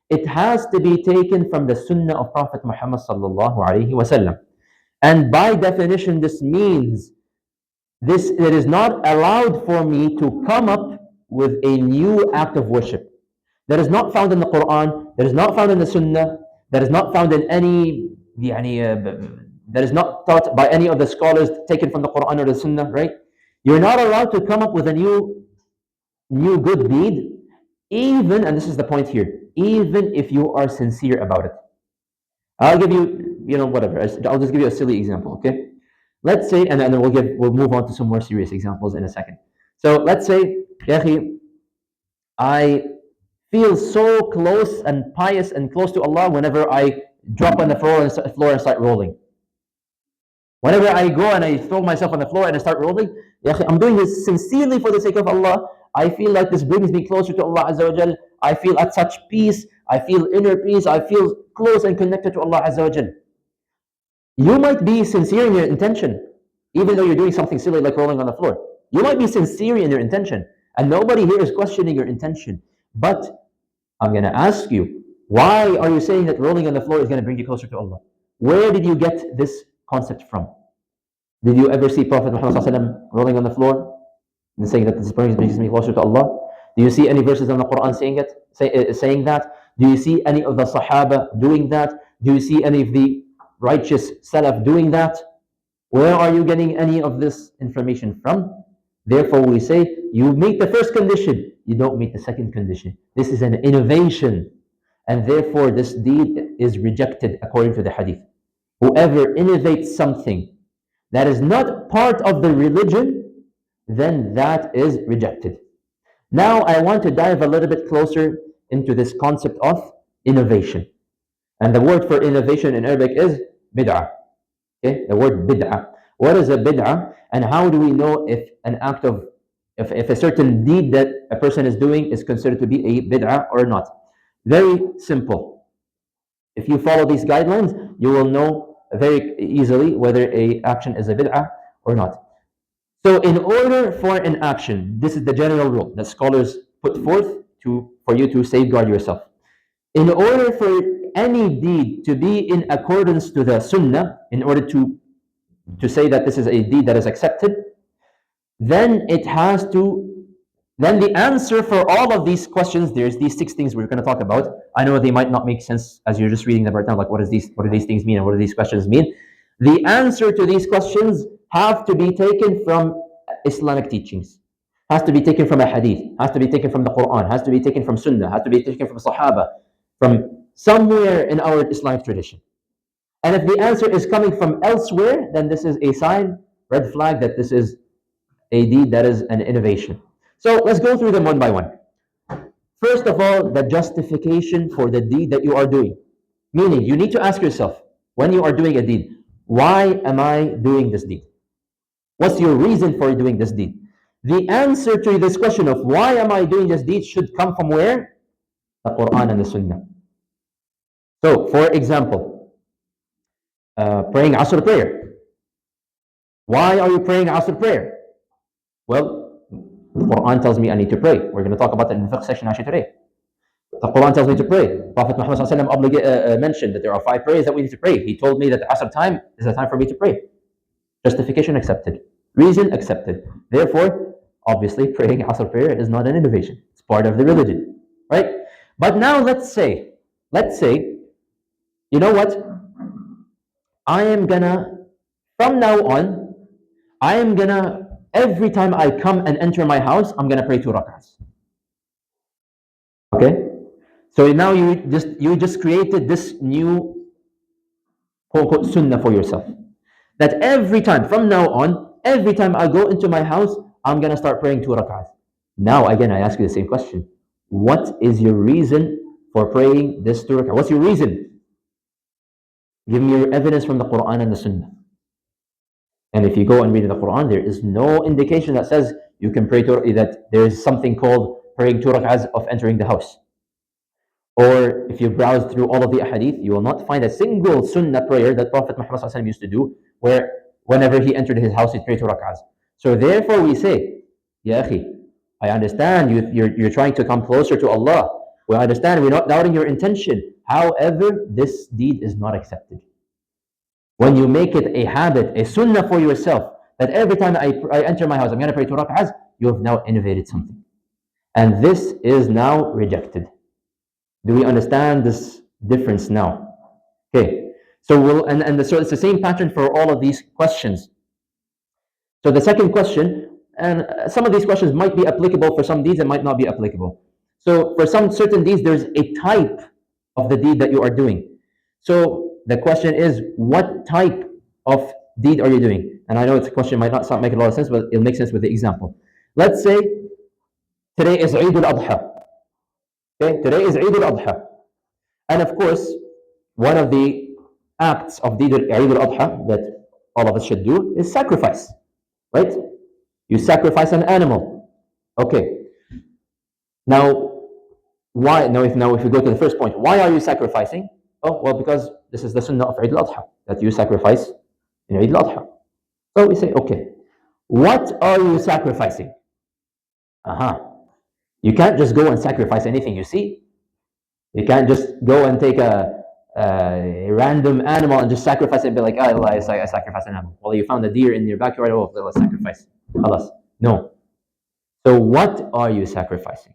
It has to be taken from the sunnah of Prophet Muhammad sallallahu alaihi wasallam. And by definition, this means it is not allowed for me to come up with a new act of worship that is not found in the Quran, that is not found in the Sunnah, that is not found in any, that is not taught by any of the scholars taken from the Quran or the Sunnah, right? You're not allowed to come up with a new good deed, even, and this is the point here, even if you are sincere about it. I'll give you, whatever. I'll just give you a silly example, okay? Let's say, and then we'll move on to some more serious examples in a second. So let's say, I feel so close and pious and close to Allah whenever I drop on the floor and start rolling. Whenever I go and I throw myself on the floor and I start rolling, I'm doing this sincerely for the sake of Allah. I feel like this brings me closer to Allah Azza wa Jal. I feel at such peace. I feel inner peace. I feel close and connected to Allah Azza wa Jal. You might be sincere in your intention, even though you're doing something silly like rolling on the floor. You might be sincere in your intention, and nobody here is questioning your intention. But I'm going to ask you, why are you saying that rolling on the floor is going to bring you closer to Allah? Where did you get this concept from? Did you ever see Prophet Muhammad ﷺ rolling on the floor and saying that this brings me closer to Allah? Do you see any verses in the Quran saying that? Do you see any of the Sahaba doing that? Do you see any of the righteous Salaf doing that? Where are you getting any of this information from? Therefore, we say you meet the first condition, you don't meet the second condition. This is an innovation, and therefore this deed is rejected according to the hadith. Whoever innovates something that is not part of the religion, then that is rejected. Now I want to dive a little bit closer into this concept of innovation. And the word for innovation in Arabic is bid'ah. Okay, the word bid'ah. What is a bid'ah, and how do we know if an act of, if a certain deed that a person is doing is considered to be a bid'ah or not? Very simple. If you follow these guidelines, you will know very easily whether a action is a bid'ah or not. So in order for an action, this is the general rule that scholars put forth for you to safeguard yourself. In order for any deed to be in accordance to the sunnah, in order to say that this is a deed that is accepted, then it has to, then the answer for all of these questions, there's these 6 things we're going to talk about. I know they might not make sense as you're just reading them right now, like what do these things mean and what do these questions mean? The answer to these questions have to be taken from Islamic teachings, has to be taken from a hadith, has to be taken from the Quran, has to be taken from Sunnah, has to be taken from Sahaba, from somewhere in our Islamic tradition. And if the answer is coming from elsewhere, then this is a sign, red flag, that this is a deed that is an innovation. So let's go through them one by one. First of all, the justification for the deed that you are doing. Meaning, you need to ask yourself, when you are doing a deed, why am I doing this deed? What's your reason for doing this deed? The answer to this question of why am I doing this deed should come from where? The Quran and the Sunnah. So, for example, praying Asr prayer. Why are you praying Asr prayer? Well, the Quran tells me I need to pray. We're going to talk about that in the Fiqh section actually today. The Quran tells me to pray. Prophet Muhammad mentioned that there are 5 prayers that we need to pray. He told me that the Asr time is the time for me to pray. Justification accepted. Reason accepted. Therefore, obviously, praying Asr prayer is not an innovation. It's part of the religion, right? But now let's say, you know what? I am gonna, from now on, every time I come and enter my house, I'm gonna pray 2 rak'ahs. Okay? So now you just created this new quote unquote sunnah for yourself. That every time, from now on, every time I go into my house, I'm gonna start praying 2 rak'ahs. Now again, I ask you the same question. What is your reason for praying this 2 rak'ahs? What's your reason? Give me your evidence from the Quran and the Sunnah. And if you go and read the Quran, there is no indication that says you can pray that there is something called praying 2 rak'ahs of entering the house. Or if you browse through all of the hadith, you will not find a single sunnah prayer that Prophet Muhammad used to do where whenever he entered his house, he'd pray 2 rak'ahs. So therefore we say, Ya akhi, I understand you're trying to come closer to Allah. We understand, we're not doubting your intention. However, this deed is not accepted. When you make it a habit, a sunnah for yourself, that every time I enter my house, I'm going to pray 2 rak'ahs, you have now innovated something. And this is now rejected. Do we understand this difference now? Okay. So so it's the same pattern for all of these questions. So the second question, and some of these questions might be applicable for some deeds and might not be applicable. So for some certain deeds, there's a type of the deed that you are doing. So the question is, what type of deed are you doing? And I know it's a question might not make a lot of sense, but it'll make sense with the example. Let's say today is Eid al-Adha. Okay, today is Eid al-Adha. And of course, one of the acts of Eid al-Adha that all of us should do is sacrifice, right? You sacrifice an animal. Okay. Now, why? Now, if we go to the first point, why are you sacrificing? Oh, well, because this is the sunnah of Eid al-Adha, that you sacrifice in Eid al-Adha. So we say, okay, what are you sacrificing? You can't just go and sacrifice anything you see. You can't just go and take a random animal and just sacrifice it and be like, oh, I sacrifice an animal. Well, you found a deer in your backyard, oh, let's sacrifice. Khalas. No. So what are you sacrificing?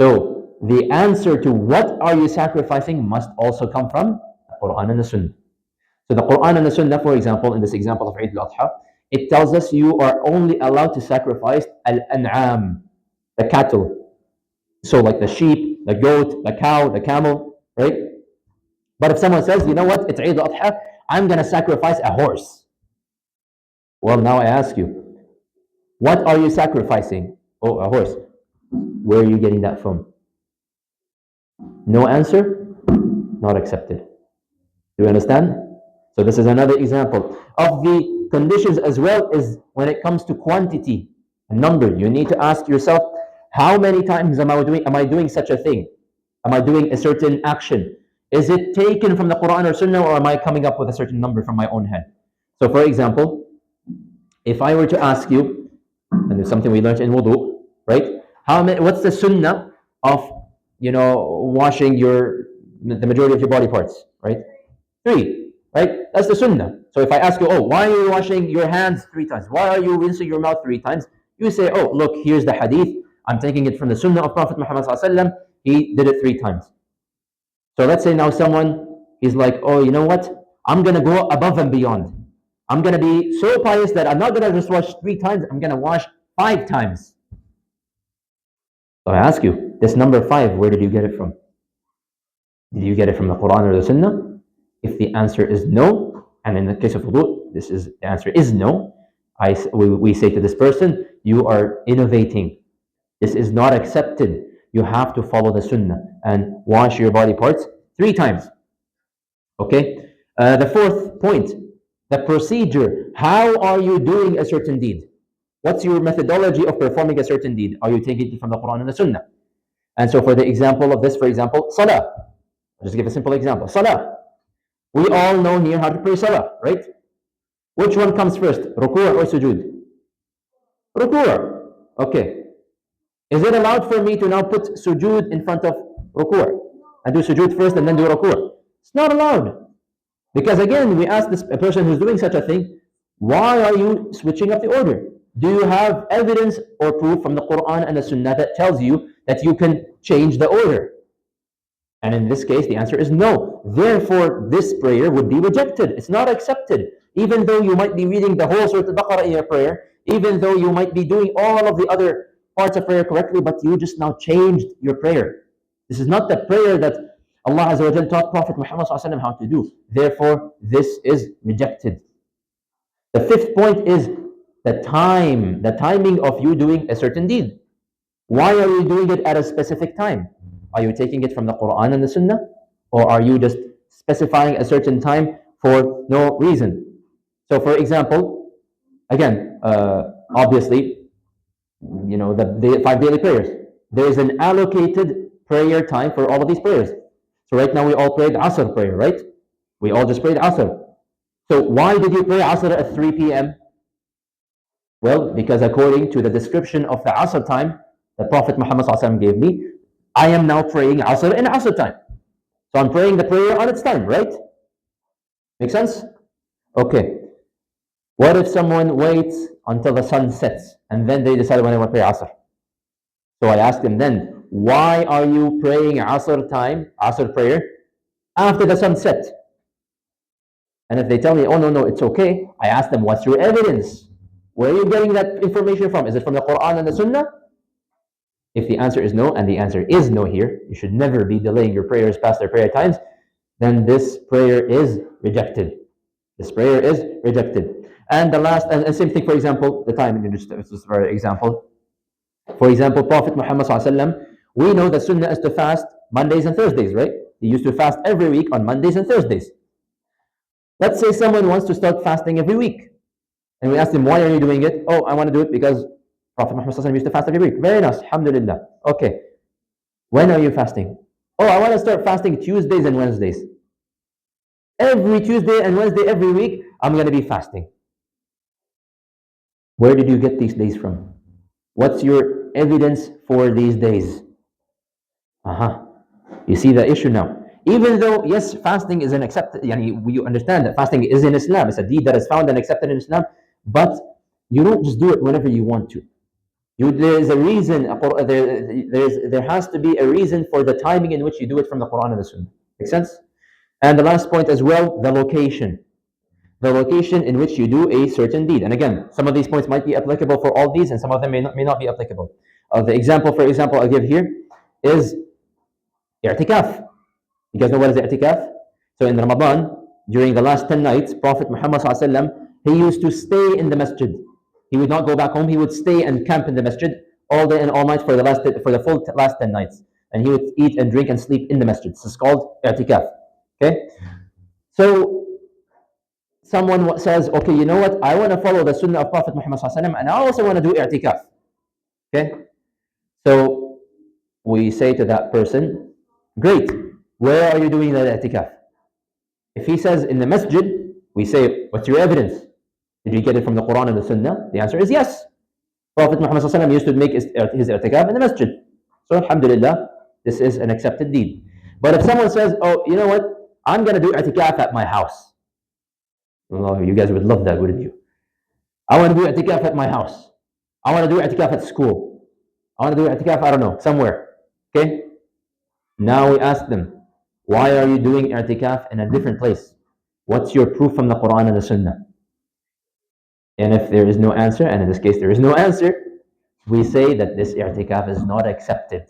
So the answer to what are you sacrificing must also come from the Quran and the Sunnah. So the Quran and the Sunnah, for example, in this example of Eid al-Adha, it tells us you are only allowed to sacrifice al-an'am, the cattle. So like the sheep, the goat, the cow, the camel, right? But if someone says, you know what, it's Eid al-Adha, I'm going to sacrifice a horse. Well, now I ask you, what are you sacrificing? Oh, a horse. Where are you getting that from? No answer? No not accepted. Do you understand? So this is another example of the conditions as well. Is when it comes to quantity, a number, you need to ask yourself, how many times am I doing such a thing? Am I doing a certain action? Is it taken from the Quran or Sunnah, or am I coming up with a certain number from my own head? So for example, if I were to ask you, and it's something we learned in wudu, right? What's the Sunnah of washing the majority of your body parts, right? 3, right? That's the Sunnah. So if I ask you, why are you washing your hands 3 times? Why are you rinsing your mouth 3 times? You say, look, here's the hadith. I'm taking it from the Sunnah of Prophet Muhammad sallallahu alaihi wasallam. He did it 3 times. So let's say now someone is like, you know what? I'm going to go above and beyond. I'm going to be so pious that I'm not going to just wash 3 times. I'm going to wash 5 times. So I ask you, this number 5, where did you get it from? Did you get it from the Quran or the Sunnah? If the answer is no, and in the case of wudu, the answer is no, we say to this person, you are innovating. This is not accepted. You have to follow the Sunnah and wash your body parts 3 times. Okay? The 4th point, the procedure. How are you doing a certain deed? What's your methodology of performing a certain deed? Are you taking it from the Quran and the Sunnah? And so for the example of this, for example, Salah. I'll just give a simple example. Salah. We all know here how to pray Salah, right? Which one comes first, ruku' or sujood? Ruku'. Okay. Is it allowed for me to now put sujood in front of ruku' and do sujood first and then do ruku'? It's not allowed. Because again, we ask a person who's doing such a thing, why are you switching up the order? Do you have evidence or proof from the Quran and the Sunnah that tells you that you can change the order? And in this case, the answer is no. Therefore, this prayer would be rejected. It's not accepted. Even though you might be reading the whole Surah Al-Baqarah in your prayer, even though you might be doing all of the other parts of prayer correctly, but you just now changed your prayer. This is not the prayer that Allah Azza wa Jalla taught Prophet Muhammad how to do. Therefore, this is rejected. The 5th point is the timing of you doing a certain deed. Why are you doing it at a specific time? Are you taking it from the Quran and the Sunnah? Or are you just specifying a certain time for no reason? So for example, again, obviously, the 5 daily prayers. There is an allocated prayer time for all of these prayers. So right now we all prayed Asr prayer, right? We all just prayed Asr. So why did you pray Asr at 3 p.m.? Well, because according to the description of the Asr time that Prophet Muhammad gave me, I am now praying Asr in Asr time. So I'm praying the prayer on its time, right? Make sense? Okay. What if someone waits until the sun sets and then they decide when they want to pray Asr? So I ask them then, why are you praying Asr prayer, after the sun set? And if they tell me, no, it's okay, I ask them, what's your evidence? Where are you getting that information from? Is it from the Quran and the Sunnah? If the answer is no, and the answer is no here, you should never be delaying your prayers past their prayer times, then this prayer is rejected. This prayer is rejected. And the last, and same thing, for example, the time, just for example. For example, Prophet Muhammad ﷺ, we know that Sunnah is to fast Mondays and Thursdays, right? He used to fast every week on Mondays and Thursdays. Let's say someone wants to start fasting every week. And we ask him, why are you doing it? I want to do it because Prophet Muhammad ﷺ used to fast every week. Very nice, alhamdulillah. Okay. When are you fasting? I want to start fasting Tuesdays and Wednesdays. Every Tuesday and Wednesday every week, I'm going to be fasting. Where did you get these days from? What's your evidence for these days? You see the issue now. Even though, yes, fasting is an accepted, we understand that fasting is in Islam. It's a deed that is found and accepted in Islam. But you don't just do it whenever you want to. There is a reason. There has to be a reason for the timing in which you do it from the Quran and the Sunnah. Make sense? And the last point as well, the location. The location in which you do a certain deed. And again, some of these points might be applicable for all these, and some of them may not be applicable. The example, for example, I'll give here is i'tikaf. You guys know what is i'tikaf? So in Ramadan, during the last 10 nights, Prophet Muhammad ﷺ, he used to stay in the masjid. He would not go back home. He would stay and camp in the masjid all day and all night for the full last 10 nights. And he would eat and drink and sleep in the masjid. This is called i'tikaf. Okay? So someone says, okay, you know what? I want to follow the sunnah of Prophet Muhammad and I also want to do i'tikaf. Okay? So we say to that person, great, where are you doing that i'tikaf? If he says in the masjid, we say, what's your evidence? Did you get it from the Quran and the Sunnah? The answer is yes. Prophet Muhammad used to make his i'tikaf in the masjid. So alhamdulillah, this is an accepted deed. But if someone says, oh, you know what? I'm going to do i'tikaf at my house. Oh, you guys would love that, wouldn't you? I want to do i'tikaf at my house. I want to do i'tikaf at school. I want to do i'tikaf, I don't know, somewhere. Okay? Now we ask them, why are you doing i'tikaf in a different place? What's your proof from the Quran and the Sunnah? And if there is no answer, and in this case there is no answer, we say that this i'tikaf is not accepted.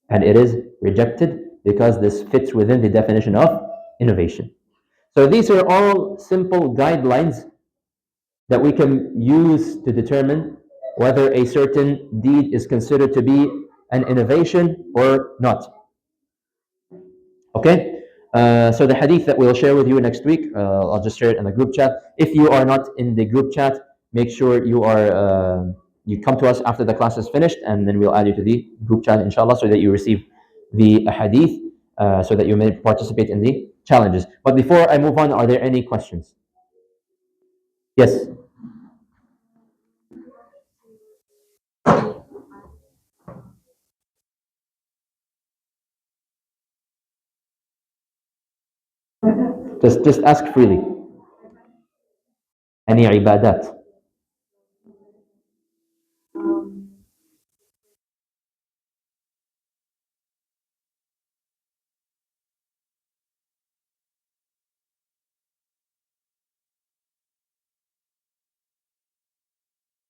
And it is rejected because this fits within the definition of innovation. So these are all simple guidelines that we can use to determine whether a certain deed is considered to be an innovation or not. Okay? So the hadith that we'll share with you next week, I'll just share it in the group chat. If you are not in the group chat, make sure you come to us after the class is finished, and then we'll add you to the group chat, inshallah, so that you receive the hadith, so that you may participate in the challenges. But before I move on, are there any questions? Yes. Just ask freely. Any ibadat?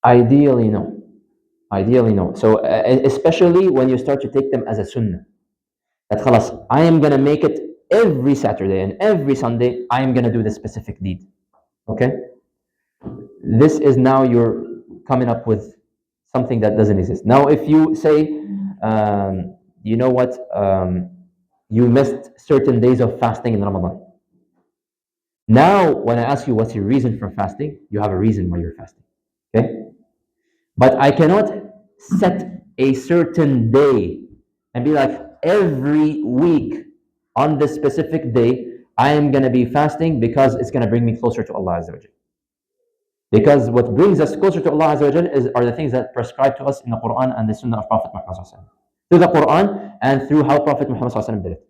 Ideally, no. Ideally, no. So, especially when you start to take them as a sunnah. That khalas, I am going to make it every Saturday and every Sunday, I am going to do this specific deed. Okay? This is now you're coming up with something that doesn't exist. Now, if you say, you know what, you missed certain days of fasting in Ramadan. Now, when I ask you what's your reason for fasting, you have a reason why you're fasting. Okay? But I cannot set a certain day and be like, every week on this specific day, I am going to be fasting because it's going to bring me closer to Allah Azza wa Jal. Because what brings us closer to Allah Azza wa Jal are the things that prescribed to us in the Quran and the Sunnah of Prophet Muhammad through the Quran and through how Prophet Muhammad did it.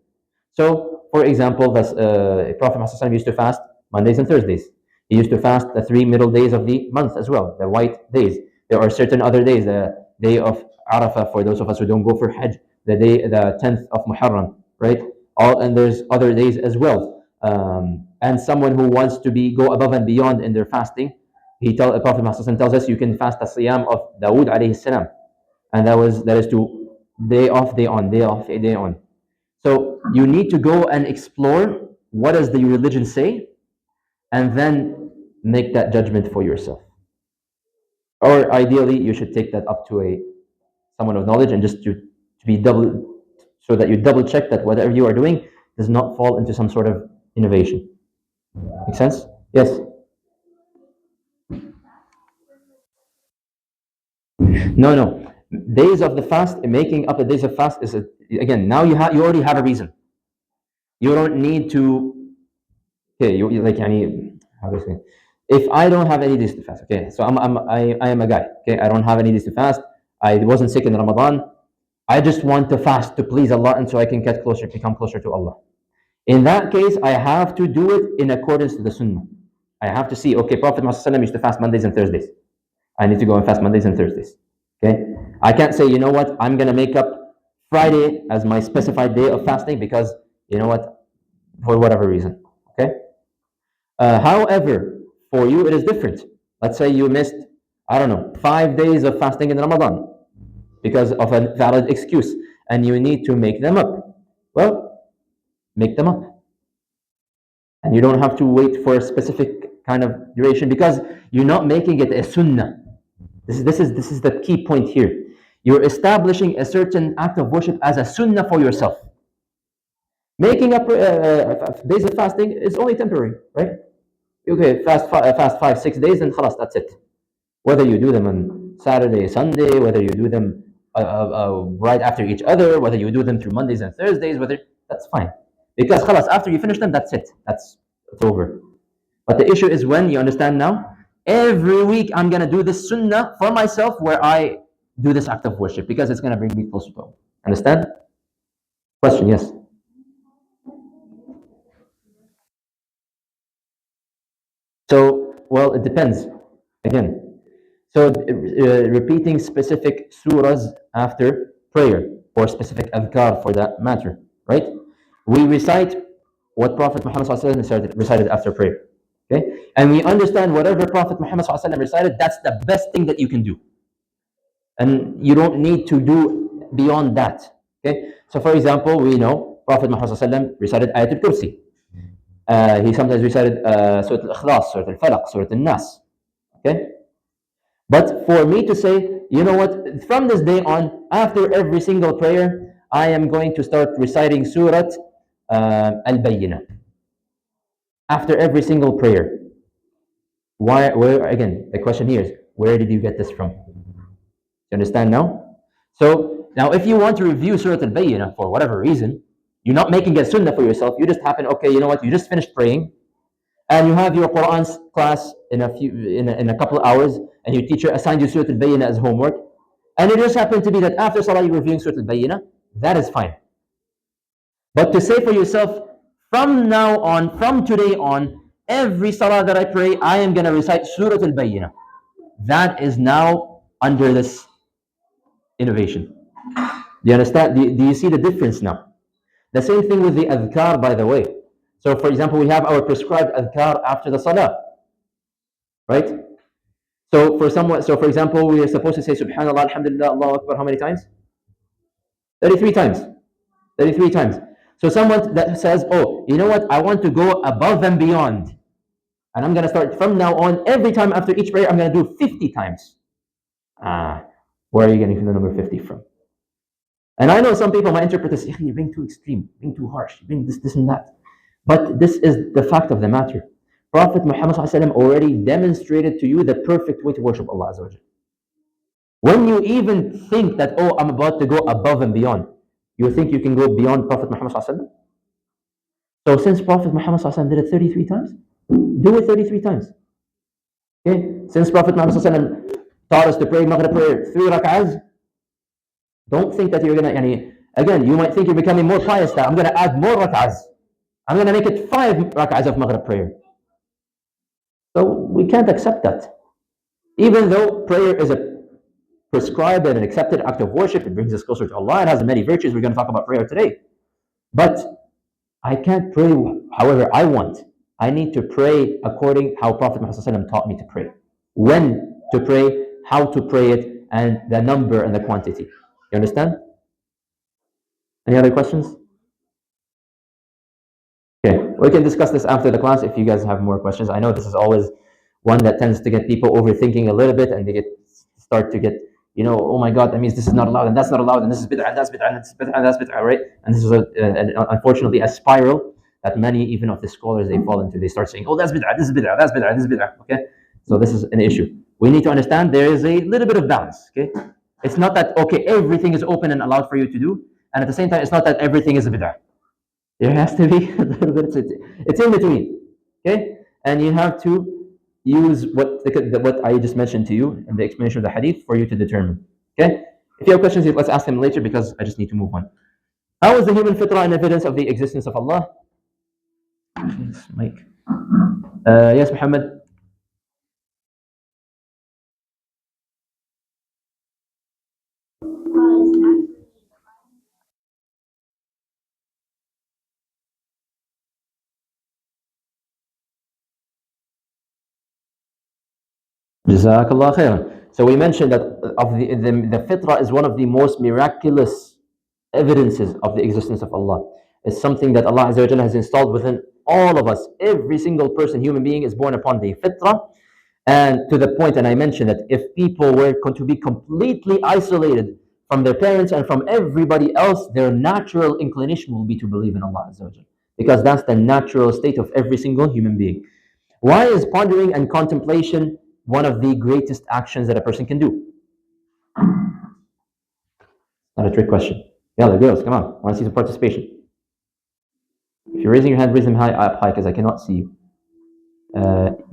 So, for example, Prophet Muhammad used to fast Mondays and Thursdays. He used to fast the 3 middle days of the month as well, the white days. There are certain other days, the day of Arafah for those of us who don't go for Hajj, the 10th of Muharram, right? And there's other days as well. And someone who wants to go above and beyond in their fasting, Prophet Muhammad tells us you can fast the siyam of Dawood alayhi salam, and that is to day off, day on, day off, day on. So you need to go and explore what does the religion say, and then make that judgment for yourself. Or ideally, you should take that up to someone of knowledge, and just to be so that you double check that whatever you are doing does not fall into some sort of innovation. Make sense? Yes. No. Days of the fast, making up the days of fast is again, now you already have a reason. You don't need to. Okay, you like how do I say? If I don't have any days to fast, okay, so I am a guy. Okay, I don't have any days to fast. I wasn't sick in Ramadan. I just want to fast to please Allah, and so I can become closer to Allah. In that case, I have to do it in accordance to the Sunnah. I have to see, okay, Prophet Muhammad used to fast Mondays and Thursdays. I need to go and fast Mondays and Thursdays. Okay, I can't say, you know what, I'm gonna make up Friday as my specified day of fasting because you know what, for whatever reason. Okay. However, for you it is different. Let's say you missed, I don't know, 5 days of fasting in Ramadan because of a valid excuse, and you need to make them up. Well, make them up. And you don't have to wait for a specific kind of duration because you're not making it a sunnah. This is the key point here. You're establishing a certain act of worship as a sunnah for yourself. Making up days of fasting is only temporary, right? Okay, fast 5, 6 days, and khalas, that's it. Whether you do them on Saturday, Sunday, whether you do them right after each other, whether you do them through Mondays and Thursdays, whether that's fine, because khalas, after you finish them, that's it. It's over. But the issue is when you understand now. Every week I'm gonna do this sunnah for myself, where I do this act of worship because it's gonna bring me closer to Allah. Understand? Question? Yes. So, well, it depends. Again, so repeating specific surahs after prayer, or specific adhkar for that matter, right? We recite what Prophet Muhammad recited after prayer, okay? And we understand whatever Prophet Muhammad recited, that's the best thing that you can do. And you don't need to do beyond that, okay? So, for example, we know Prophet Muhammad recited Ayatul Kursi. He sometimes recited Surah Al-Ikhlas, Surah Al-Falaq, Surah Al-Nas, okay? But for me to say, you know what, from this day on, after every single prayer, I am going to start reciting Surah Al-Bayyinah. After every single prayer. Why? Where, again, the question here is, where did you get this from? You understand now? So, now if you want to review Surah Al-Bayyinah for whatever reason, you're not making a sunnah for yourself, you just happen, okay, you know what, you just finished praying, and you have your Quran class in a couple of hours, and your teacher assigned you Surah Al-Bayyinah as homework, and it just happened to be that after Salah you're reviewing Surah Al-Bayyinah, that is fine. But to say for yourself, from now on, from today on, every Salah that I pray, I am going to recite Surah Al-Bayyinah. That is now under this innovation. Do you understand? Do you see the difference now? The same thing with the adhkar, by the way. So, for example, we have our prescribed adhkar after the salah, right? So, for example, we are supposed to say Subhanallah, Alhamdulillah, Allahu Akbar, how many times? 33 times. 33 times. So, someone that says, oh, you know what? I want to go above and beyond, and I'm going to start from now on. Every time after each prayer, I'm going to do 50 times. Where are you getting the number 50 from? And I know some people might interpret this, you're being too extreme, being too harsh, you're being this and that. But this is the fact of the matter. Prophet Muhammad already demonstrated to you the perfect way to worship Allah Azza wa Jal. When you even think that, oh, I'm about to go above and beyond, you think you can go beyond Prophet Muhammad. So since Prophet Muhammad did it 33 times, do it 33 times. Okay? Since Prophet Muhammad taught us to pray Maghrib prayer 3 rak'ahs, don't think that you're going to, again, you might think you're becoming more pious now. I'm going to add more rak'ahs. I'm going to make it 5 rak'ahs of Maghrib prayer. So we can't accept that. Even though prayer is a prescribed and an accepted act of worship, it brings us closer to Allah, it has many virtues. We're going to talk about prayer today. But I can't pray however I want. I need to pray according how Prophet Muhammad taught me to pray. When to pray, how to pray it, and the number and the quantity. You understand? Any other questions? Okay, we can discuss this after the class if you guys have more questions. I know this is always one that tends to get people overthinking a little bit, and they start to get, oh my God, that means this is not allowed, and that's not allowed, and this is bid'ah, and that's bid'ah, and that's bid'ah, and that's bid'ah, right? And this is unfortunately a spiral that many even of the scholars they fall into. They start saying, oh, that's bid'ah, this is bid'ah, that's bid'ah, this is bid'ah. Okay, so this is an issue. We need to understand there is a little bit of balance. Okay, it's not that everything is open and allowed for you to do, and at the same time, it's not that everything is a bid'ah. There has to be a little bit. It's in between. Okay, and you have to use what I just mentioned to you in the explanation of the hadith for you to determine. Okay, if you have questions, let's ask them later because I just need to move on. How is the human fitrah an evidence of the existence of Allah? Yes, Mike. Yes, Muhammad. Jazakallah khairan. So we mentioned that of the fitrah is one of the most miraculous evidences of the existence of Allah. It's something that Allah Azza wa Jalla has installed within all of us. Every single person, human being, is born upon the fitrah. And to the point, and I mentioned that if people were going to be completely isolated from their parents, and from everybody else, their natural inclination will be to believe in Allah Azza wa Jal, because that's the natural state of every single human being. Why is pondering and contemplation one of the greatest actions that a person can do? Not a trick question. Yeah, the girls, come on. I want to see some participation. If you're raising your hand, raise them high up high because I cannot see you.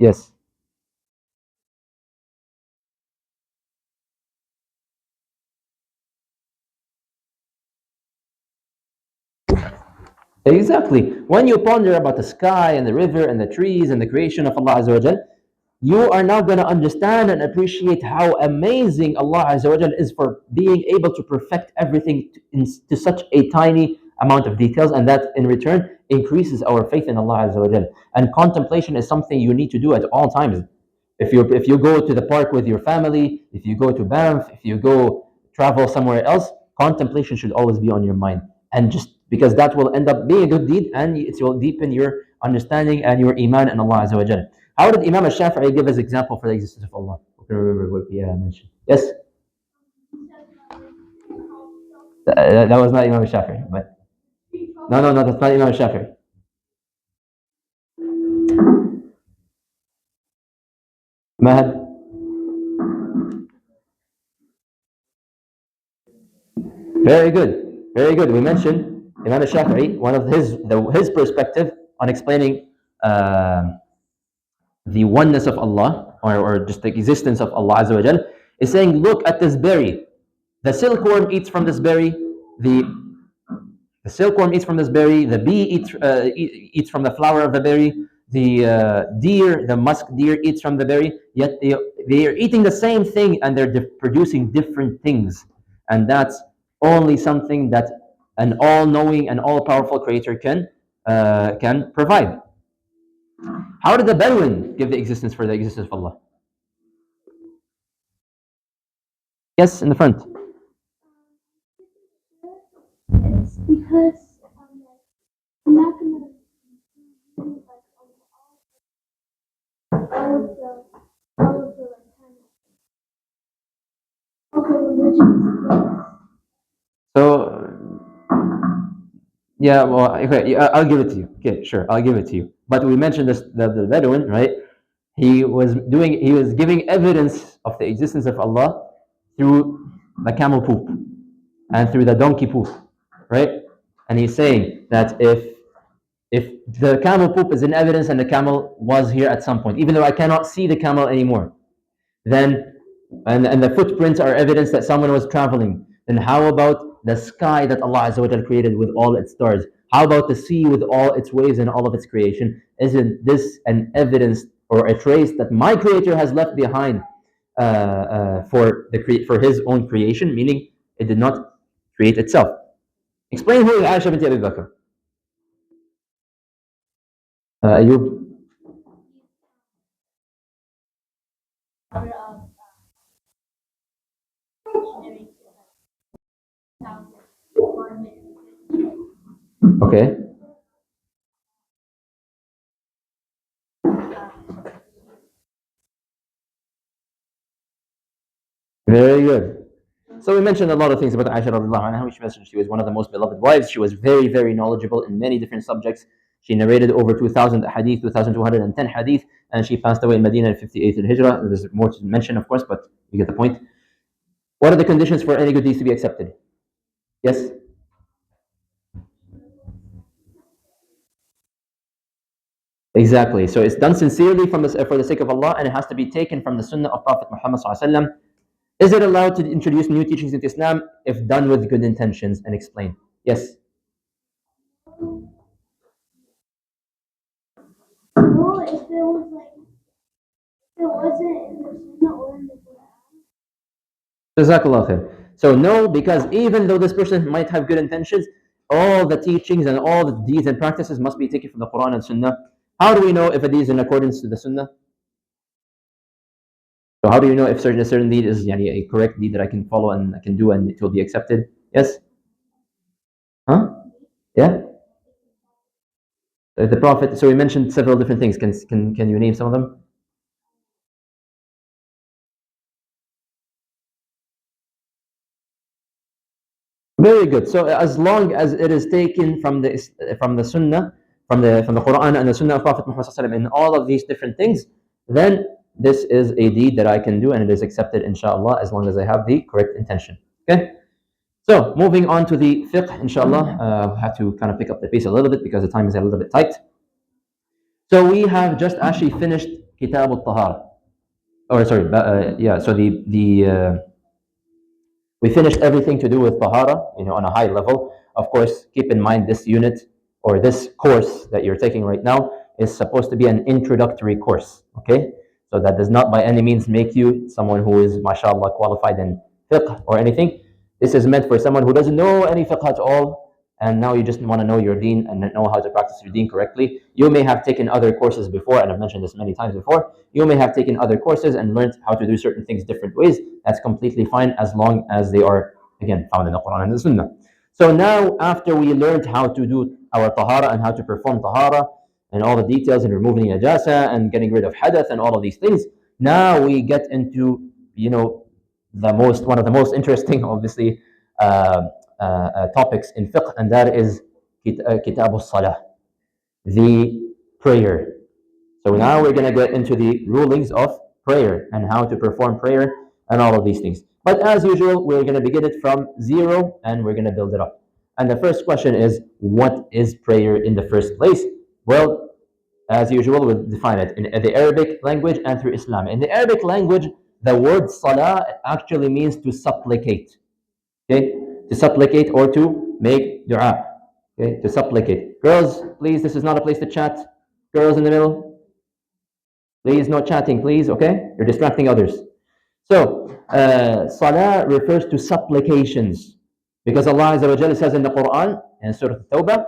Yes. Exactly. When you ponder about the sky and the river and the trees and the creation of Allah Azza wa Jal, you are now going to understand and appreciate how amazing Allah Azza wa Jal is for being able to perfect everything to such a tiny amount of details, and that in return increases our faith in Allah Azza wa Jal. And contemplation is something you need to do at all times. If you go to the park with your family, if you go to Banff, if you go travel somewhere else, contemplation should always be on your mind, and just because that will end up being a good deed, and it will deepen your understanding and your iman in Allah Azza wa Jal. How did Imam al-Shafi'i give us example for the existence of Allah? I can remember what we mentioned. Yes? That was not Imam al-Shafi'i, but no, that's not Imam al-Shafi'i. Mahad? Very good. Very good. We mentioned Imam al-Shafi'i, one of his perspective on explaining the oneness of Allah, or just the existence of Allah Azza wa Jal, is saying, look at this berry. The silkworm eats from this berry. The silkworm eats from this berry. The bee eats from the flower of the berry. The musk deer eats from the berry. Yet they are eating the same thing, and they're producing different things. And that's only something that an all-knowing and all-powerful Creator can provide. How did the Bedouin give the existence for the existence of Allah? Yes, in the front. It's because I'm not gonna do like all of the like kind of religions. So, yeah, well, okay, I'll give it to you. Okay, sure, I'll give it to you. But we mentioned this, the Bedouin, right? He was giving evidence of the existence of Allah through the camel poop and through the donkey poop, right? And he's saying that if the camel poop is in evidence and the camel was here at some point, even though I cannot see the camel anymore, then and the footprints are evidence that someone was traveling, then how about the sky that Allah Azza wa Jal created with all its stars? How about the sea with all its waves and all of its creation? Isn't this an evidence or a trace that my Creator has left behind for His own creation? Meaning, it did not create itself. Explain who is Aisha bint Abi Bakr. Ayub. Okay. Very good. So we mentioned a lot of things about Aisha radiallahu anha. She mentioned she was one of the most beloved wives. She was very, very knowledgeable in many different subjects. She narrated over 2,000 hadith, 2,210 hadith, and she passed away in Medina in 58th Hijrah. There's more to mention, of course, but you get the point. What are the conditions for any good deeds to be accepted? Yes? Exactly. So it's done sincerely for the sake of Allah, and it has to be taken from the sunnah of Prophet Muhammad sallallahu alaihi wasallam. Is it allowed to introduce new teachings into Islam if done with good intentions and explain? Yes. Well, if it was like if it wasn't in the Sunnah or in the Quran. Jazakallah khair. So no, because even though this person might have good intentions, all the teachings and all the deeds and practices must be taken from the Quran and Sunnah. How do we know if a deed is in accordance to the Sunnah? So how do you know if a certain deed is a correct deed that I can follow and I can do and it will be accepted? Yes? Huh? Yeah? The Prophet, so we mentioned several different things. Can you name some of them? Very good. So as long as it is taken from the Sunnah, from the Quran and the Sunnah of Prophet Muhammad sallallahu alaihi wasallam in all of these different things, then this is a deed that I can do and it is accepted, inshallah, as long as I have the correct intention. Okay. So moving on to the fiqh, inshallah, I have to kind of pick up the pace a little bit because the time is a little bit tight. So we have just actually finished Kitab al-Tahara. Or sorry, yeah. So we finished everything to do with Tahara, on a high level. Of course, keep in mind this unit or this course that you're taking right now is supposed to be an introductory course, okay? So that does not by any means make you someone who is, mashallah, qualified in fiqh or anything. This is meant for someone who doesn't know any fiqh at all, and now you just want to know your deen and know how to practice your deen correctly. You may have taken other courses before, and I've mentioned this many times before. You may have taken other courses and learned how to do certain things different ways. That's completely fine as long as they are, again, found in the Quran and the Sunnah. So now, after we learned how to do our tahara and how to perform tahara and all the details and removing najasa and getting rid of hadath and all of these things, now we get into, one of the most interesting, obviously, topics in fiqh, and that is kitab al-salah, the prayer. So now we're going to get into the rulings of prayer and how to perform prayer and all of these things. But as usual, we're going to begin it from zero and we're going to build it up. And the first question is, what is prayer in the first place? Well, as usual, we'll define it in the Arabic language and through Islam. In the Arabic language, the word salah actually means to supplicate. Okay? To supplicate or to make dua. Okay? To supplicate. Girls, please, this is not a place to chat. Girls in the middle, please, no chatting, please, okay? You're distracting others. So, salah refers to supplications. Because Allah Azza wa Jalla says in the Quran, in Surah At-Tawbah,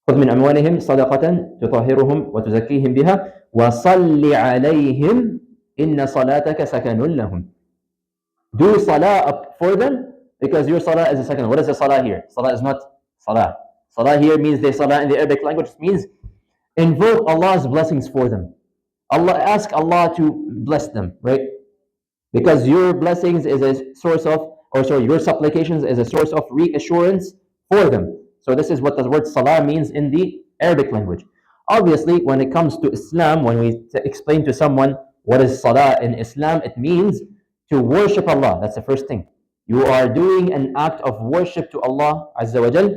خذ من أموالهم صدقة تطهرهم وتزكيهم بها وصل عليهم إن صلاتك سكن لهم. Do salah up for them because your salah is a second. What is the salah here? Salah is not salah. Salah here means the salah in the Arabic language means invoke Allah's blessings for them. Ask Allah to bless them, right? Because your blessings is a source of, your supplications is a source of reassurance for them. So this is what the word salah means in the Arabic language. Obviously, when it comes to Islam, when we explain to someone what is salah in Islam, it means to worship Allah. That's the first thing. You are doing an act of worship to Allah Azza wa Jal,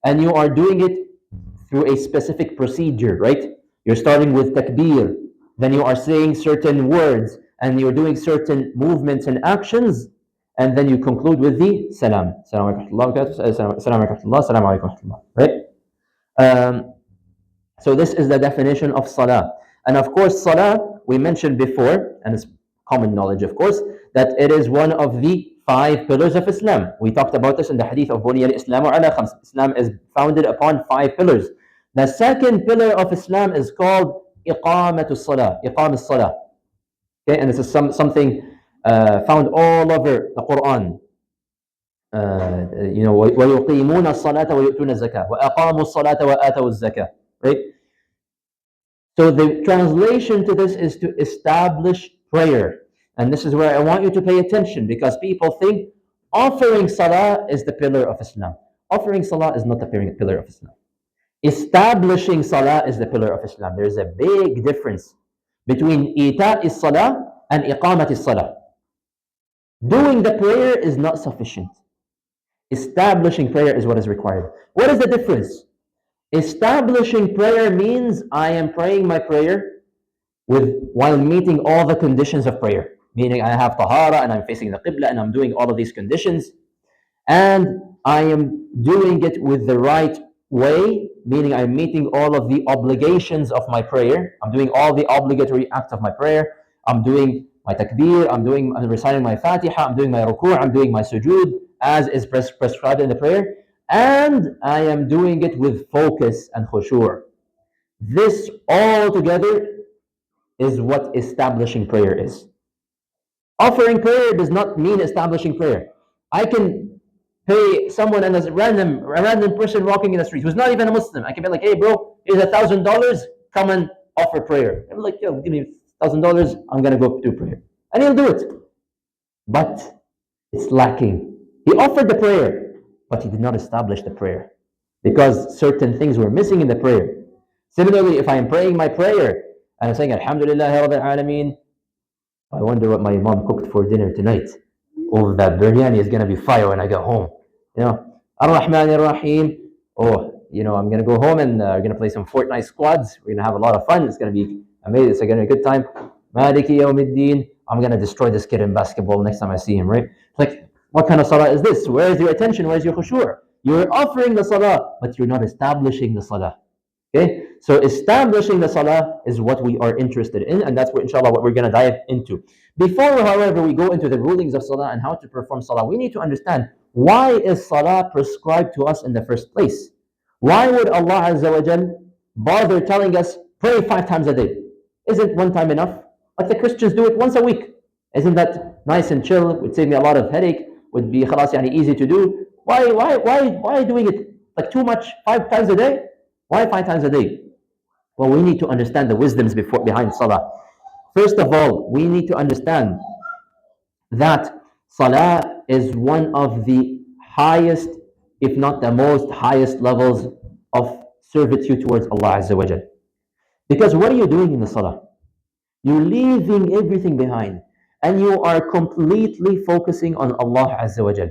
and you are doing it through a specific procedure, right? You're starting with takbir, then you are saying certain words, and you're doing certain movements and actions, and then you conclude with the salam. Assalamu alaikum, right? So this is the definition of salah. And of course, salah, we mentioned before, and it's common knowledge, of course, that it is one of the 5 pillars of Islam. We talked about this in the hadith of Buniyya al-Islamu ala khams. Islam is founded upon 5 pillars. The second pillar of Islam is called iqamatul salah, iqam as-salah. Okay, and this is something found all over the Quran. وَيُقِيمُونَ الصَّلَاةَ وَيُؤْتُونَ الزَّكَاةَ وَأَقَامُوا الصَّلَاةَ وَآتَوُا الزَّكَاةَ. Right? So the translation to this is to establish prayer. And this is where I want you to pay attention because people think offering salah is the pillar of Islam. Offering salah is not the pillar of Islam. Establishing salah is the pillar of Islam. There's a big difference between ita is salah and iqamat is salah. Doing the prayer is not sufficient. Establishing prayer is what is required. What is the difference? Establishing prayer means I am praying my prayer while meeting all the conditions of prayer. Meaning I have tahara and I'm facing the qibla and I'm doing all of these conditions. And I am doing it with the right way, meaning I'm meeting all of the obligations of my prayer. I'm doing all the obligatory acts of my prayer. I'm doing my takbir, I'm reciting my fatiha, I'm doing my ruku', I'm doing my sujood as is prescribed in the prayer. And I am doing it with focus and khushu'. This all together is what establishing prayer is. Offering prayer does not mean establishing prayer. I can pay someone and a random person walking in the street who's not even a Muslim. I can be like, hey bro, here's $1,000, come and offer prayer. I'm like, yo, give me $1,000, I'm gonna go do prayer. And he'll do it. But it's lacking. He offered the prayer, but he did not establish the prayer because certain things were missing in the prayer. Similarly, if I am praying my prayer and I'm saying Alhamdulillah Rabbil Alameen, I wonder what my mom cooked for dinner tonight. Oh, that biryani is gonna be fire when I get home. You know, Ar-Rahman Ar-Rahim. Oh, I'm gonna go home and we're gonna play some Fortnite squads. We're gonna have a lot of fun. It's gonna be amazing. It's gonna be a good time. Maliki Yawmiddin. I'm gonna destroy this kid in basketball next time I see him. Right? It's like, what kind of salah is this? Where is your attention? Where is your khushu'? You're offering the salah, but you're not establishing the salah. Okay, so establishing the salah is what we are interested in, and that's what, inshallah, what we're going to dive into. Before, however, we go into the rulings of salah and how to perform salah, we need to understand, why is salah prescribed to us in the first place? Why would Allah Azza wa Jal bother telling us, pray 5 times a day? Isn't one time enough? Like the Christians do it once a week. Isn't that nice and chill? Would save me a lot of headache. Would be khalas, yani, easy to do. Why doing it like too much 5 times a day? Why 5 times a day? Well, we need to understand the wisdoms behind salah. First of all, we need to understand that salah is one of the highest, if not the most highest levels of servitude towards Allah Azza wa Jal. Because what are you doing in the salah? You're leaving everything behind and you are completely focusing on Allah Azza wa Jal.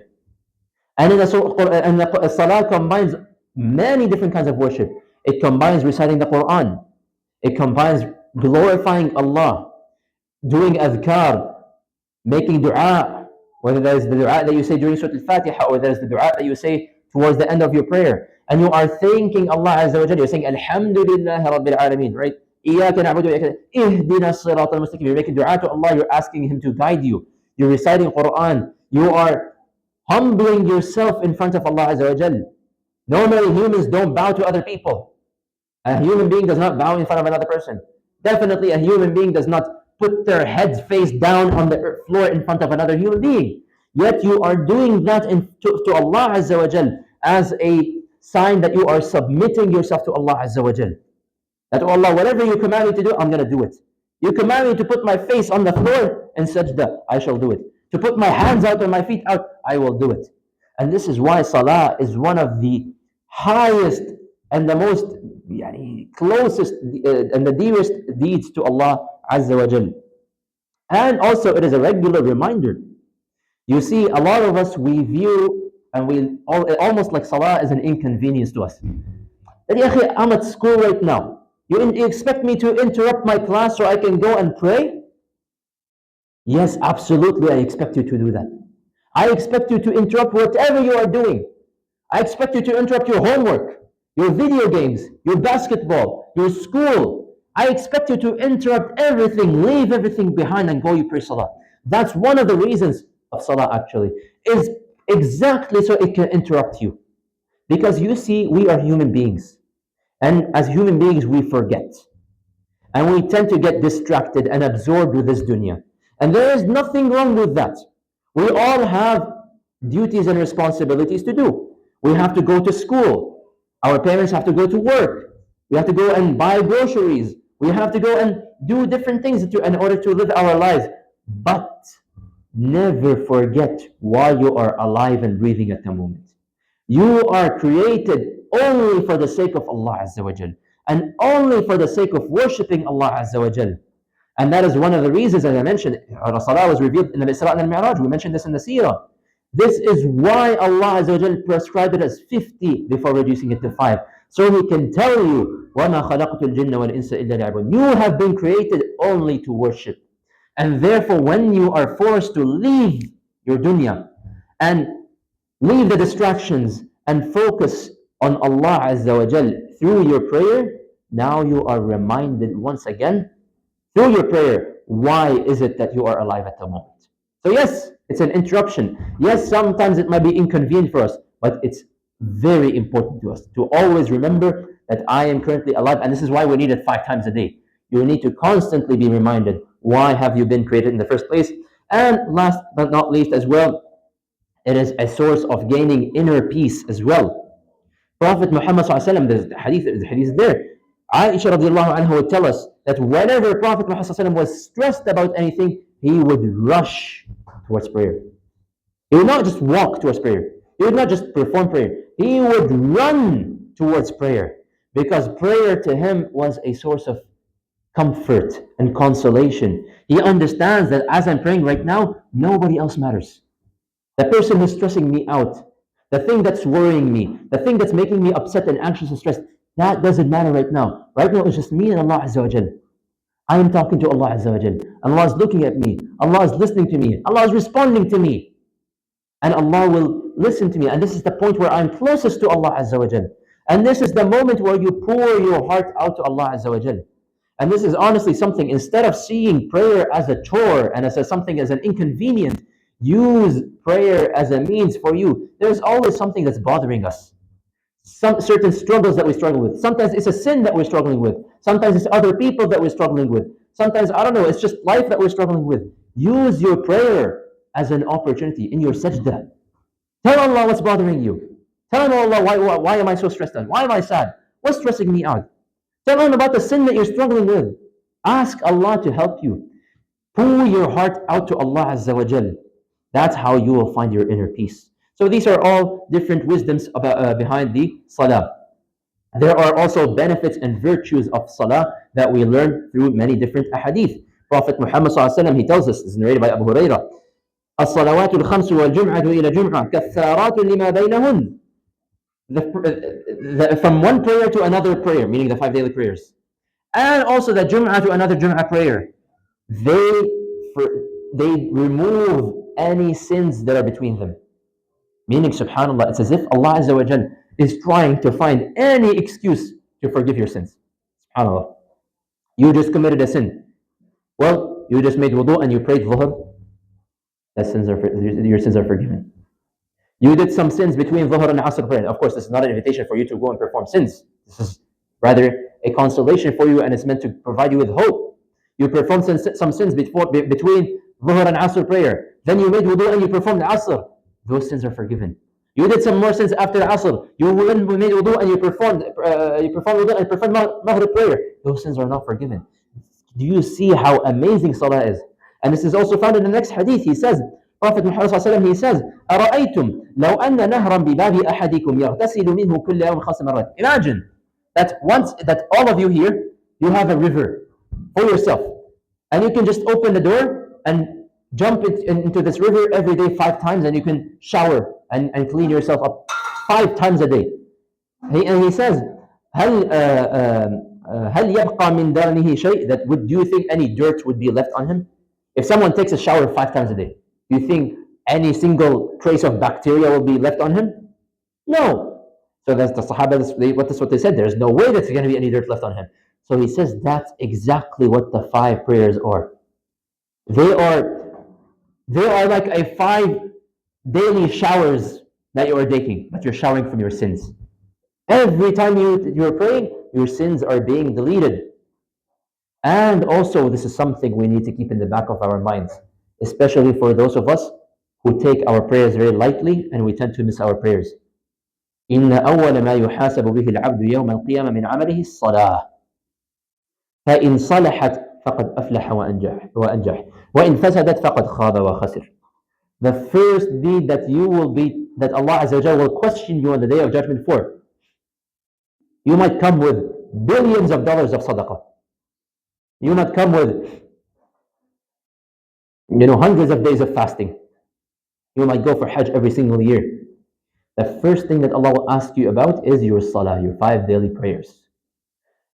And in the salah combines many different kinds of worship. It combines reciting the Quran. It combines glorifying Allah, doing adhkar, making dua, whether that is the dua that you say during Surah Al-Fatiha or that is the dua that you say towards the end of your prayer. And you are thanking Allah Azza wa Jalla. You're saying, Alhamdulillah Rabbil Alameen, right? إِيَّاكَ نَعْبُدُ وَإِيَّاكَ إِهْدِنَا الصِّرَاطَ الْمُسْتَقِيمَ. You're making dua to Allah. You're asking Him to guide you. You're reciting Quran. You are humbling yourself in front of Allah Azza wa Jalla. Normally, humans don't bow to other people. A human being does not bow in front of another person. Definitely, a human being does not put their heads face down on the floor in front of another human being. Yet you are doing that to Allah Azza wa Jal as a sign that you are submitting yourself to Allah Azza wa Jal. That, oh Allah, whatever you command me to do, I'm going to do it. You command me to put my face on the floor in sajda, I shall do it. To put my hands out and my feet out, I will do it. And this is why salah is one of the highest and the most closest and the dearest deeds to Allah Azza wa Jal. And also it is a regular reminder. You see, a lot of us, we view and we almost like salah is an inconvenience to us. That, I'm at school right now. You expect me to interrupt my class so I can go and pray? Yes, absolutely, I expect you to do that. I expect you to interrupt whatever you are doing. I expect you to interrupt your homework, your video games, your basketball, your school. I expect you to interrupt everything, leave everything behind and go you pray salah. That's one of the reasons of salah actually, is exactly so it can interrupt you. Because you see, we are human beings. And as human beings, we forget. And we tend to get distracted and absorbed with this dunya. And there is nothing wrong with that. We all have duties and responsibilities to do. We have to go to school. Our parents have to go to work. We have to go and buy groceries. We have to go and do different things in order to live our lives. But never forget why you are alive and breathing at the moment. You are created only for the sake of Allah Azza wa Jal, and only for the sake of worshipping Allah Azza wa Jal. And that is one of the reasons, as I mentioned, Salah was revealed in Al-Isra and Al-Mi'raj. We mentioned this in the Seerah. This is why Allah Azza wa Jal prescribed it as 50 before reducing it to 5. So He can tell you, وَمَا خَلَقْتُ الْجِنَّ وَالْإِنسَ إِلَّا لِيَعْبُدُونِ. You have been created only to worship. And therefore, when you are forced to leave your dunya and leave the distractions and focus on Allah Azza wa Jal through your prayer, now you are reminded once again through your prayer, why is it that you are alive at the moment? So yes, it's an interruption. Yes, sometimes it might be inconvenient for us, but it's very important to us to always remember that I am currently alive, and this is why we need it 5 times a day. You need to constantly be reminded, why have you been created in the first place? And last but not least as well, it is a source of gaining inner peace as well. Prophet Muhammad ﷺ, the hadith is there. Aisha radiallahu anha would tell us that whenever Prophet Muhammad ﷺ was stressed about anything, he would rush towards prayer. He would not just walk towards prayer. He would not just perform prayer. He would run towards prayer, because prayer to him was a source of comfort and consolation. He understands that as I'm praying right now, nobody else matters. The person who's stressing me out, the thing that's worrying me, the thing that's making me upset and anxious and stressed, that doesn't matter right now. Right now, it's just me and Allah Azza wa Jal. I am talking to Allah Azza wa Jal. Allah is looking at me. Allah is listening to me. Allah is responding to me. And Allah will listen to me. And this is the point where I'm closest to Allah Azza wa Jal. And this is the moment where you pour your heart out to Allah Azza wa Jal. And this is honestly something, instead of seeing prayer as a chore and as something as an inconvenient, use prayer as a means for you. There's always something that's bothering us. Some certain struggles that we struggle with. Sometimes it's a sin that we're struggling with. Sometimes it's other people that we're struggling with. Sometimes, I don't know, it's just life that we're struggling with. Use your prayer as an opportunity in your sajda. Tell Allah what's bothering you. Tell Allah, why am I so stressed out? Why am I sad? What's stressing me out? Tell him about the sin that you're struggling with. Ask Allah to help you. Pour your heart out to Allah Azza wa Jal. That's how you will find your inner peace. So these are all different wisdoms behind the salah. There are also benefits and virtues of salah that we learn through many different ahadith. Prophet Muhammad sallallahu alaihi wasallam, he tells us, this is narrated by Abu Hurairah, الصلوات الخمس والجمعة إلى جمعة كثارات لما بينهن. From one prayer to another prayer, meaning the 5 daily prayers, and also the Jum'ah to another Jum'ah prayer, they remove any sins that are between them. Meaning, subhanAllah, it's as if Allah Azza wa Jal is trying to find any excuse to forgive your sins. SubhanAllah. You just committed a sin. Well, you just made wudu and you prayed dhuhr. Your sins are forgiven. You did some sins between dhuhr and asr prayer. Of course, this is not an invitation for you to go and perform sins. This is rather a consolation for you, and it's meant to provide you with hope. You performed some sins between dhuhr and asr prayer. Then you made wudu and you performed asr. Those sins are forgiven. You did some more sins after asr. You made wudu and you performed wudu and performed maghrib prayer. Those sins are not forgiven. Do you see how amazing salah is? And this is also found in the next hadith. He says, Prophet Muhammad ﷺ, he says, أَرَأَيْتُمْ لَوْ أَنَّ نَهْرًا بِبَابِ أَحَدِكُمْ يَغْتَسِلُ مِنْهُ كُلَّ يَوْمٍ خَمْسَ مَرَّاتٍ. Imagine that all of you here, you have a river for yourself. And you can just open the door and jump into this river every day 5 times, and you can shower and clean yourself up 5 times a day. And he says, هل يبقى من درنه شيء? That do you think any dirt would be left on him? If someone takes a shower 5 times a day, do you think any single trace of bacteria will be left on him? No. So that's the Sahaba, that's what they said. There's no way there's going to be any dirt left on him. So he says that's exactly what the 5 prayers are. They are like a 5 daily showers that you are taking, but you're showering from your sins. Every time you're praying, your sins are being deleted. And also, this is something we need to keep in the back of our minds, especially for those of us who take our prayers very lightly and we tend to miss our prayers. إِنَّ أَوَّلَ مَا يُحَاسَبُ بِهِ الْعَبْدُ يَوْمَ الْقِيَامَةِ مِنْ عَمَلِهِ الصَّلَاةِ فَإِنْ صَلَحَتْ فَقَدْ أَفْلَحَ وَأَنْجَحَ وَإِنْ فَسَدَتْ فَقَدْ خَابَ وَخَسِرَ. The first deed that Allah Azza wa Jalla will question you on the Day of Judgment for, you might come with billions of dollars of sadaqah. You might come with, hundreds of days of fasting. You might go for Hajj every single year. The first thing that Allah will ask you about is your salah, your 5 daily prayers.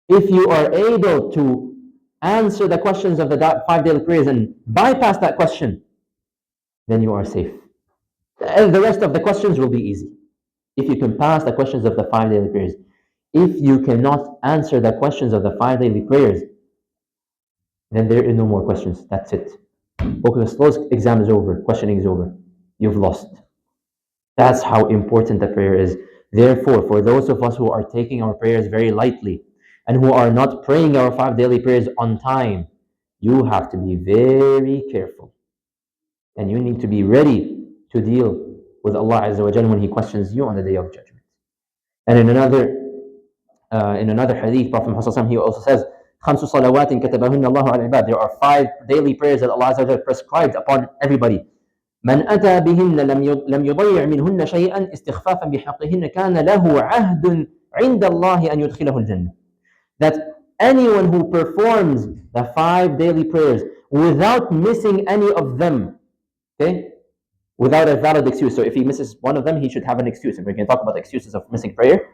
If you are able to answer the questions of the 5 daily prayers and bypass that question, then you are safe. And the rest of the questions will be easy. If you can pass the questions of the 5 daily prayers. If you cannot answer the questions of the 5 daily prayers, then there is no more questions. That's it. Exam is over. Questioning is over. You've lost. That's how important the prayer is. Therefore, for those of us who are taking our prayers very lightly and who are not praying our 5 daily prayers on time, you have to be very careful. And you need to be ready to deal with Allah Azza wa Jalla when He questions you on the Day of Judgment. And in another hadith, Prophet Muhammad, he also says, خمس صلوات كتبهن الله على العباد. There are 5 daily prayers that Allah Azza wa Jalla prescribed upon everybody. من أتى بهن لم يضيع منهن شيئا استخفافا بحقهن كان له عهد عند الله أن يدخله الجنة. That anyone who performs the 5 daily prayers without missing any of them, okay, without a valid excuse. So if he misses one of them, he should have an excuse. And we can talk about the excuses of missing prayer.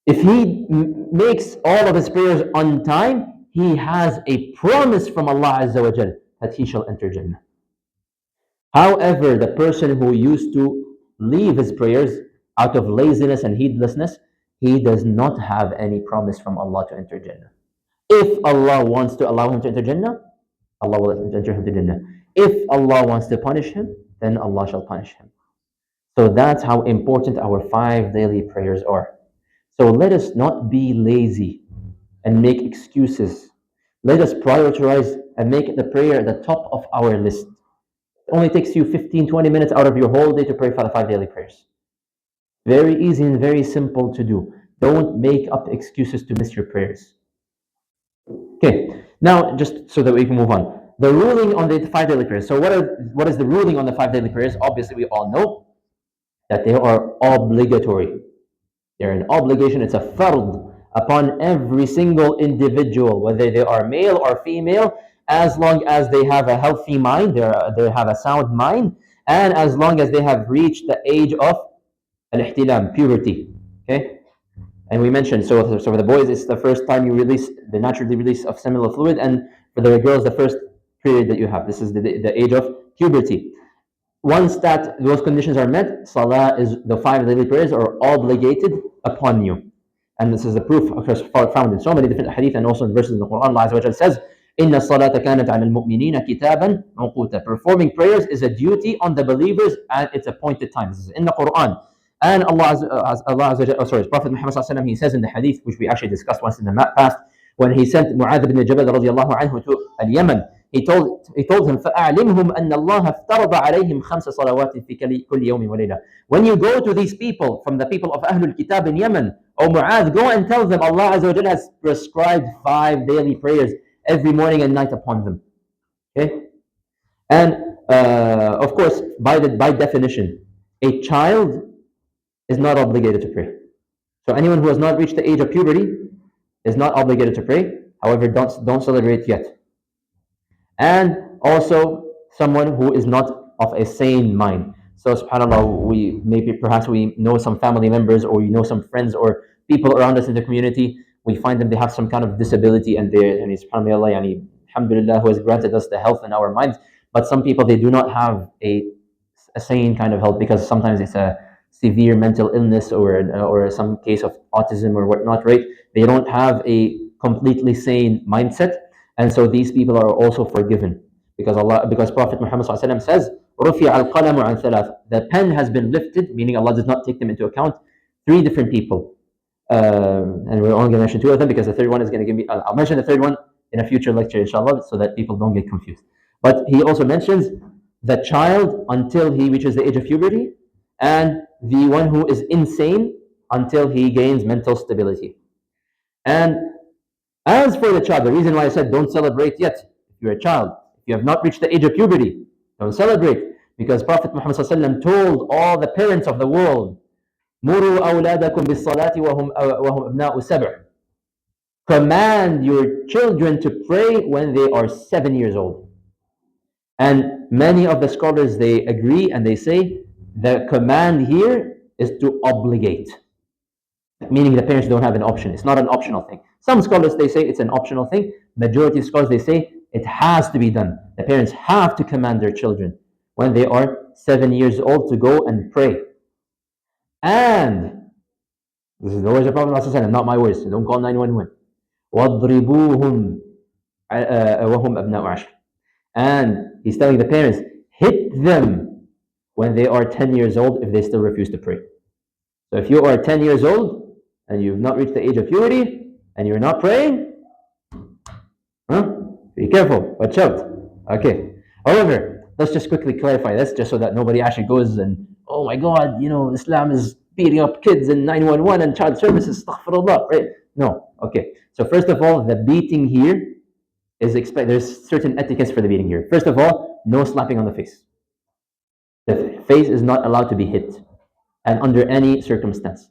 If he makes all of his prayers on time, he has a promise from Allah Azza wa Jal that he shall enter Jannah. However, the person who used to leave his prayers out of laziness and heedlessness, he does not have any promise from Allah to enter Jannah. If Allah wants to allow him to enter Jannah, Allah will enter him to Jannah. If Allah wants to punish him, then Allah shall punish him. So that's how important our 5 daily prayers are. So let us not be lazy and make excuses. Let us prioritize and make the prayer at the top of our list. It only takes you 15-20 minutes out of your whole day to pray for the 5 daily prayers. Very easy and very simple to do. Don't make up excuses to miss your prayers. Okay, now just so that we can move on. The ruling on the 5 daily prayers. So what is the ruling on the 5 daily prayers? Obviously, we all know that they are obligatory. They're an obligation. It's a fard upon every single individual, whether they are male or female, as long as they have a healthy mind, they have a sound mind, and as long as they have reached the age of al-ihtilam, puberty. Okay? And we mentioned, so for the boys, it's the first time you release the natural release of seminal fluid, and for the girls, the first period that you have. This is the age of puberty. Once that those conditions are met, salah is the 5 daily prayers are obligated upon you. And this is the proof, of course, found in so many different hadith and also in verses in the Quran. Allah Azza wa Jalla says, إِنَّ الصَّلَاةَ كَانَتْ عَلَى الْمُؤْمِنِينَ كِتَابًا مَوْقُوتًا. Performing prayers is a duty on the believers at its appointed time. This is in the Quran. And Prophet Muhammad he says in the hadith, which we actually discussed once in the past, when he sent Mu'adh ibn Jabal radiallahu anhu to Yemen, he told him, فَأَعْلِمْهُمْ أَنَّ اللَّهَ افْتَرَضَ عَلَيْهِمْ خَمْسَ صَلَوَاتٍ فِي كُلِّ يَوْمٍ وَلَيْلَةٍ. When you go to these people, from the people of Ahlul Kitab in Yemen, O Mu'adh, go and tell them Allah Azza wa Jalla has prescribed 5 daily prayers every morning and night upon them. Okay? And of course, by definition, a child is not obligated to pray. So anyone who has not reached the age of puberty is not obligated to pray. However, don't celebrate yet. And also someone who is not of a sane mind. So subhanAllah, perhaps we know some family members, or we know some friends or people around us in the community, we find them, they have some kind of disability, and subhanAllah, alhamdulillah, who has granted us the health in our minds. But some people, they do not have a sane kind of health, because sometimes it's a severe mental illness or some case of autism or whatnot, right? They don't have a completely sane mindset. And so these people are also forgiven, because Prophet Muhammad says, رُفِعَ الْقَلَمُ عَنْ ثَلَاثٍ. The pen has been lifted, meaning Allah does not take them into account. 3 different people. And we're only going to mention 2 of them, because the third one is going to give me, I'll mention the third one in a future lecture, inshallah, so that people don't get confused. But he also mentions the child until he reaches the age of puberty, and the one who is insane until he gains mental stability. And as for the child, the reason why I said don't celebrate yet, if you're a child, if you have not reached the age of puberty, don't celebrate, because Prophet Muhammad told all the parents of the world, مُرُوا أَوْلَادَكُمْ بِالصَّلَاةِ وَهُمْ أَبْنَاءُ سَبْعٍ. Command your children to pray when they are 7 years old. And many of the scholars, they agree and they say the command here is to obligate, meaning the parents don't have an option. It's not an optional thing. Some scholars, they say it's an optional thing. Majority of scholars, they say it has to be done. The parents have to command their children when they are 7 years old to go and pray. And this is the words of Prophet, not my words. So don't call 911. وَاضْرِبُوهُمْ وَهُمْ أَبْنَاءُ عَشْرٍ. And he's telling the parents, hit them when they are 10 years old if they still refuse to pray. So if you are 10 years old and you've not reached the age of puberty and you're not praying, be careful, watch out. Okay. However, let's just quickly clarify this, just so that nobody actually goes and, oh my God, Islam is beating up kids and 911 and child services, astaghfirullah, right? No. Okay. So first of all, the beating here is there's certain etiquettes for the beating here. First of all, no slapping on the face. The face is not allowed to be hit, and under any circumstance.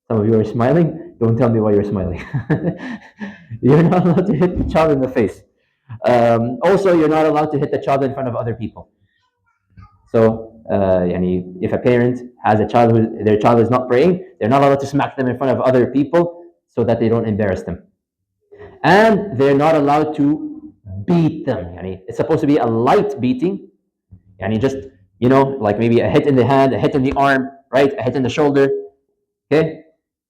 Some of you are smiling. Don't tell me why you're smiling. You're not allowed to hit the child in the face. Also, you're not allowed to hit the child in front of other people. So, if a parent has a child who their child is not praying, they're not allowed to smack them in front of other people so that they don't embarrass them. And they're not allowed to beat them. It's supposed to be a light beating. Just, like maybe a hit in the hand, a hit in the arm, right? A hit in the shoulder. Okay?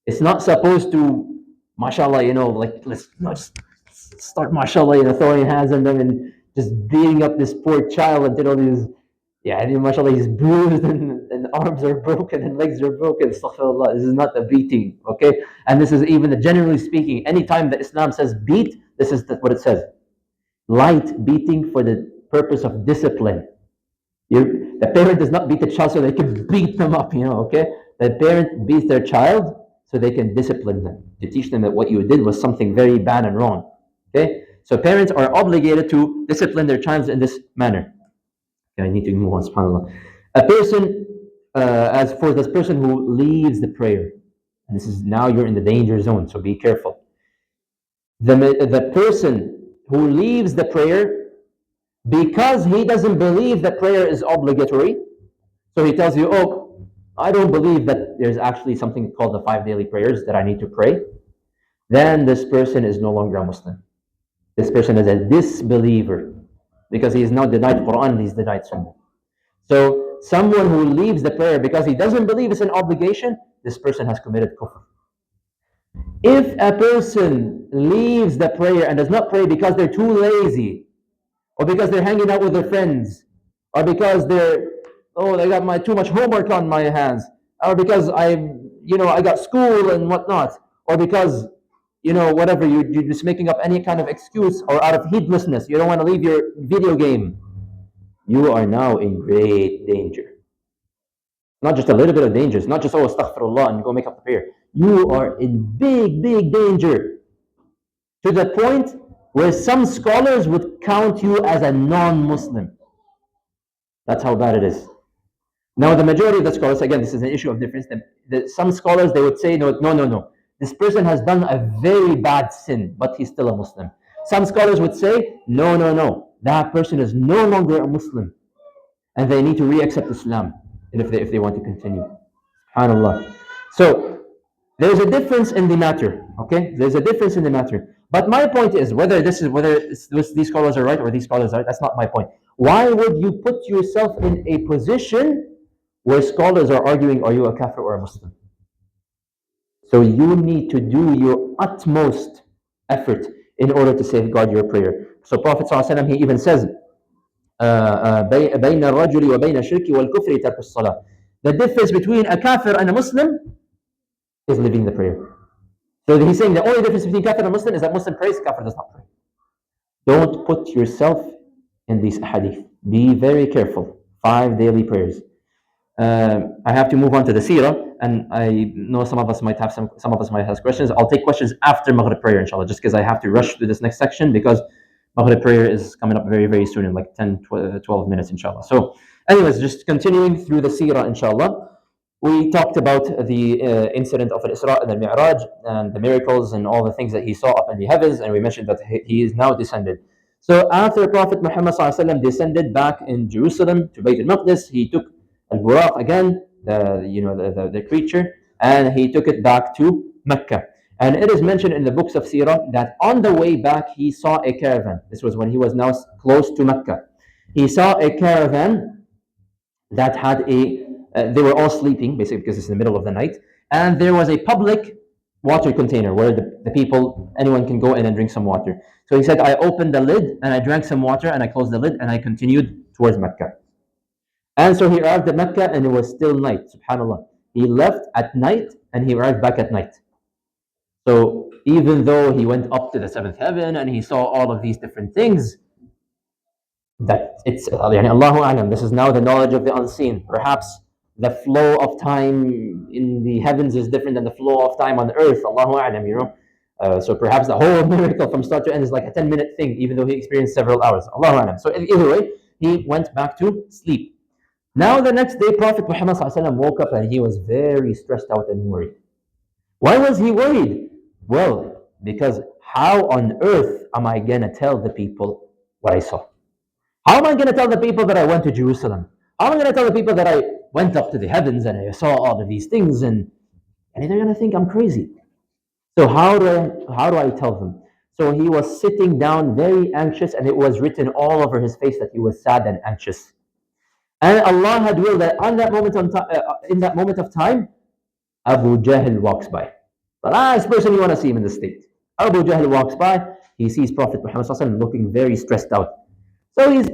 It's not supposed to, mashallah, like let's not just start, mashallah, throwing hands on them and just beating up this poor child until he's, mashallah, he's bruised and arms are broken and legs are broken. Astaghfirullah. This is not a beating, okay? And this is even generally speaking, anytime that Islam says beat, this is what it says. Light beating for the purpose of discipline. The parent does not beat the child so they can beat them up, okay? The parent beats their child so they can discipline them, to teach them that what you did was something very bad and wrong, okay? So parents are obligated to discipline their child in this manner. Okay, I need to move on, subhanAllah. A person, as for this person who leaves the prayer, and this is now you're in the danger zone, so be careful. The person who leaves the prayer because he doesn't believe that prayer is obligatory, so he tells you, oh, I don't believe that there's actually something called the 5 daily prayers that I need to pray, then this person is no longer a Muslim. This person is a disbeliever because he is now denied Quran, he's denied Sunnah. So someone who leaves the prayer because he doesn't believe it's an obligation, this person has committed kufr. If a person leaves the prayer and does not pray because they're too lazy, or because they're hanging out with their friends, or because they got too much homework on my hands, or because I got school and whatnot, or because whatever, you're just making up any kind of excuse, or out of heedlessness, you don't want to leave your video game, you are now in great danger. Not just a little bit of danger. It's not just, oh, astaghfirullah, and go make up the prayer. You are in big, big danger. To the point where some scholars would count you as a non-Muslim. That's how bad it is. Now, the majority of the scholars, again, this is an issue of difference. Some scholars, they would say, no. This person has done a very bad sin, but he's still a Muslim. Some scholars would say, no. That person is no longer a Muslim, and they need to re-accept Islam if they want to continue. SubhanAllah. So, there's a difference in the matter, okay? There's a difference in the matter. But my point is, whether these scholars are right or these scholars are right, that's not my point. Why would you put yourself in a position where scholars are arguing, are you a kafir or a Muslim? So you need to do your utmost effort in order to safeguard your prayer. So Prophet ﷺ, he even says, بين الرجل وبين الشرك والكفر ترك الصلاة. The difference between a kafir and a Muslim is leaving the prayer. So he's saying the only difference between kafir and Muslim is that Muslim prays, kafir does not pray. Don't put yourself in these hadith. Be very careful. 5 daily prayers. I have to move on to the Seerah, and I know some of us might have questions. I'll take questions after Maghrib prayer, inshallah, just because I have to rush through this next section because Maghrib prayer is coming up very, very soon in like 10, 12 minutes, inshallah. So, anyways, just continuing through the Seerah, inshallah. We talked about the incident of Al-Isra and Al-Mi'raj and the miracles and all the things that he saw up in the heavens, and we mentioned that he is now descended. So after Prophet Muhammad ﷺ descended back in Jerusalem to Bayt al-Maqdis, he took Al-Buraq again, the creature, and he took it back to Mecca. And it is mentioned in the books of Seerah that on the way back he saw a caravan. This was when he was now close to Mecca. He saw a caravan that had they were all sleeping, basically because it's in the middle of the night, and there was a public water container where the people, anyone can go in and drink some water. So he said, I opened the lid and I drank some water and I closed the lid and I continued towards Mecca. And so he arrived at Mecca and it was still night, subhanAllah. He left at night and he arrived back at night. So even though he went up to the 7th heaven and he saw all of these different things, that it's Allahu A'lam, this is now the knowledge of the unseen. Perhaps the flow of time in the heavens is different than the flow of time on earth. Allahu A'lam, so perhaps the whole miracle from start to end is like a 10-minute thing, even though he experienced several hours. Allahu A'lam. So either way, he went back to sleep. Now the next day, Prophet Muhammad ﷺ woke up and he was very stressed out and worried. Why was he worried? Well, because how on earth am I going to tell the people what I saw? How am I going to tell the people that I went to Jerusalem? How am I going to tell the people that I went up to the heavens and I saw all of these things, and they're going to think I'm crazy. So how do I tell them? So he was sitting down very anxious, and it was written all over his face that he was sad and anxious. And Allah had willed that on that moment in that moment of time, Abu Jahl walks by. The last person you want to see him in the state. Abu Jahl walks by. He sees Prophet Muhammad ﷺ looking very stressed out. So he's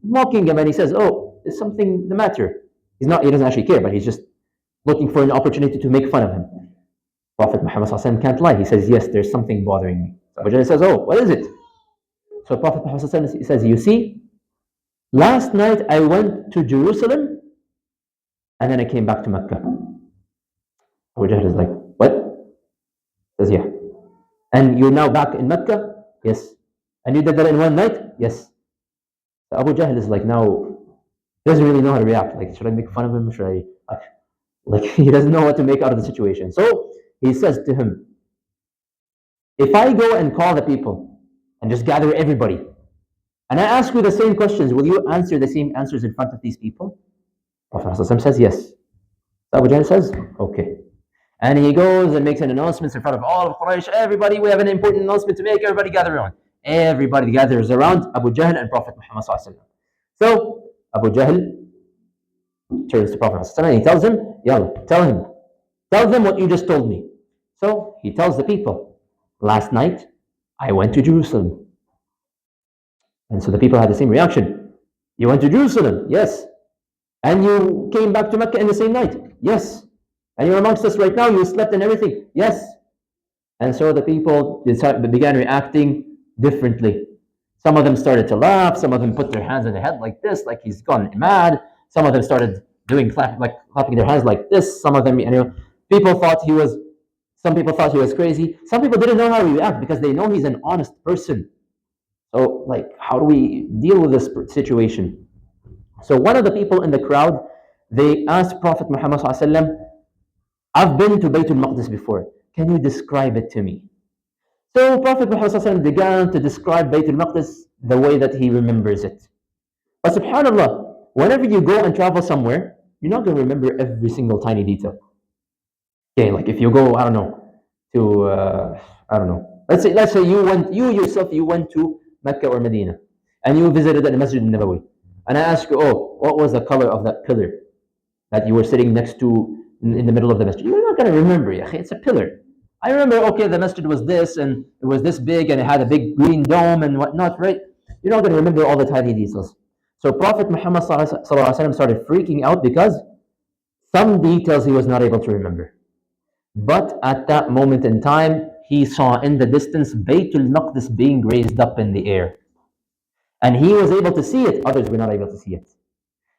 mocking him and he says, "Oh, is something the matter?" He's not. He doesn't actually care, but he's just looking for an opportunity to make fun of him. Prophet Muhammad ﷺ can't lie. He says, "Yes, there's something bothering me." So Abu Jahl says, "Oh, what is it?" So Prophet Muhammad ﷺ says, "You see, last night I went to Jerusalem and then I came back to Mecca." Abu Jahl is like, "What?" He says, "Yeah." "And you're now back in Mecca?" "Yes." "And you did that in one night?" "Yes." So Abu Jahl is like, now he doesn't really know how to react. Like, should I make fun of him? Should I like he doesn't know what to make out of the situation. So he says to him, "If I go and call the people and just gather everybody, and I ask you the same questions, will you answer the same answers in front of these people?" Prophet ﷺ says, "Yes." So Abu Jahl says, "Okay." And he goes and makes an announcement in front of all of Quraysh. "Everybody, we have an important announcement to make. Everybody gather around." Everybody gathers around Abu Jahl and Prophet Muhammad ﷺ. So Abu Jahl turns to Prophet ﷺ and he tells him, "Yalla, tell them what you just told me." So he tells the people, "Last night I went to Jerusalem." And so the people had the same reaction. "You went to Jerusalem?" "Yes." "And you came back to Mecca in the same night?" "Yes." "And you're amongst us right now? You slept and everything?" "Yes." And so the people began reacting differently. Some of them started to laugh. Some of them put their hands on their head like this, like he's gone mad. Some of them started doing clapping their hands like this. Some of them, people thought he was. Some people thought he was crazy. Some people didn't know how to react because they know he's an honest person. So, like, how do we deal with this situation? So, one of the people in the crowd, they asked Prophet Muhammad ﷺ, "I've been to Baytul Maqdis before. Can you describe it to me?" So Prophet Muhammad ﷺ began to describe Baytul Maqdis the way that he remembers it. But subhanAllah, whenever you go and travel somewhere, you're not going to remember every single tiny detail. Okay, like if you go, I don't know, to I don't know. Let's say you went to Mecca or Medina, and you visited the Masjid Nabawi, and I ask you, "Oh, what was the color of that pillar that you were sitting next to in the middle of the masjid?" You're not going to remember. It's a pillar. I remember, okay, the masjid was this, and it was this big, and it had a big green dome and whatnot, right? You're not going to remember all the tiny details. So Prophet Muhammad started freaking out because some details he was not able to remember. But at that moment in time, he saw in the distance Baytul Maqdis being raised up in the air. And he was able to see it, others were not able to see it.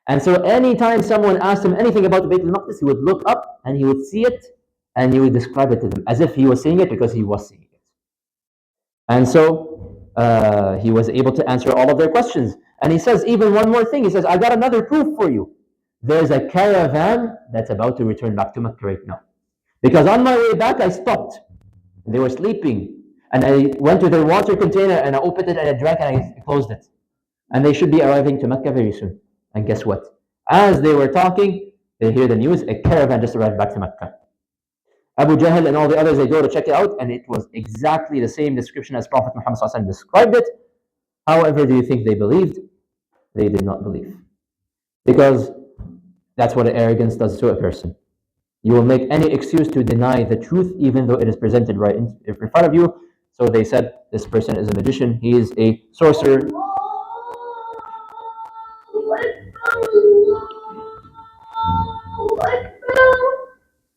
And so anytime someone asked him anything about the Bayt al-Maqdis, he would look up and he would see it and he would describe it to them as if he was seeing it because he was seeing it. And so he was able to answer all of their questions. And he says even one more thing. He says, "I got another proof for you. There's a caravan that's about to return back to Mecca right now. Because on my way back, I stopped. They were sleeping. And I went to their water container and I opened it and I drank and I closed it. And they should be arriving to Mecca very soon." And guess what? As they were talking, they hear the news, a caravan just arrived back to Mecca. Abu Jahl and all the others, they go to check it out, and it was exactly the same description as Prophet Muhammad ﷺ described it. However, do you think they believed? They did not believe. Because that's what arrogance does to a person. You will make any excuse to deny the truth, even though it is presented right in front of you. So they said, this person is a magician, he is a sorcerer.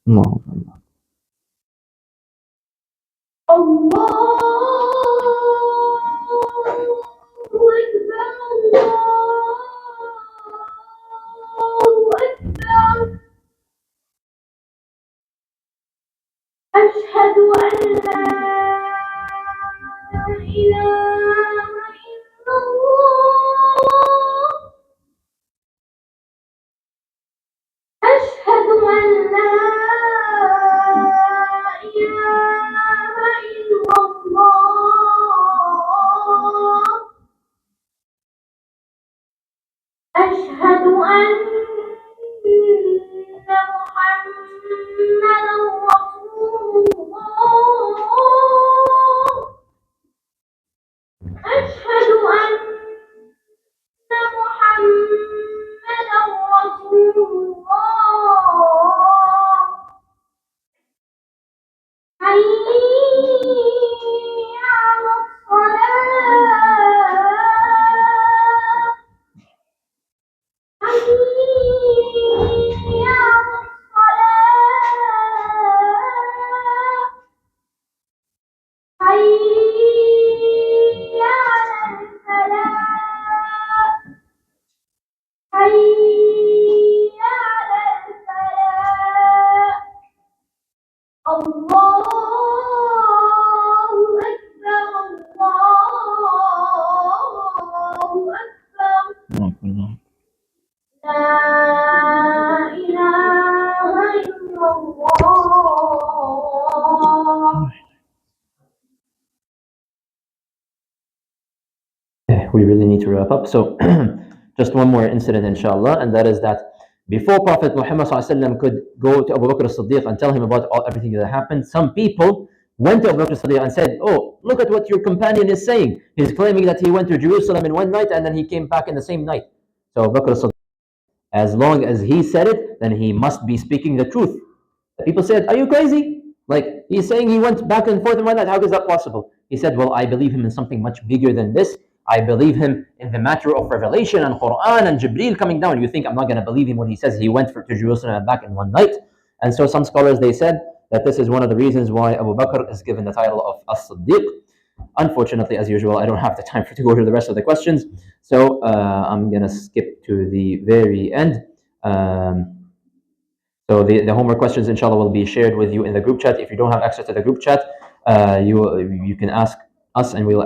No. أشهد أن لا إله إلا الله we really need to wrap up. So just one more incident, inshallah, and that is that before Prophet Muhammad ﷺ could go to Abu Bakr as-Siddiq and tell him about everything that happened, some people went to Abu Bakr as-Siddiq and said, oh, look at what your companion is saying. He's claiming that he went to Jerusalem in one night and then he came back in the same night. So Abu Bakr as-Siddiq, as long as he said it, then he must be speaking the truth. The people said, are you crazy? Like, he's saying he went back and forth in one night. How is that possible? He said, well, I believe him in something much bigger than this. I believe him in the matter of revelation and Quran and Jibreel coming down. You think I'm not going to believe him when he says he went to Jerusalem and back in one night? And so some scholars, they said that this is one of the reasons why Abu Bakr is given the title of As-Siddiq. Unfortunately, as usual, I don't have the time to go through the rest of the questions. So I'm going to skip to the very end. So the homework questions, inshallah, will be shared with you in the group chat. If you don't have access to the group chat, you can ask us and we will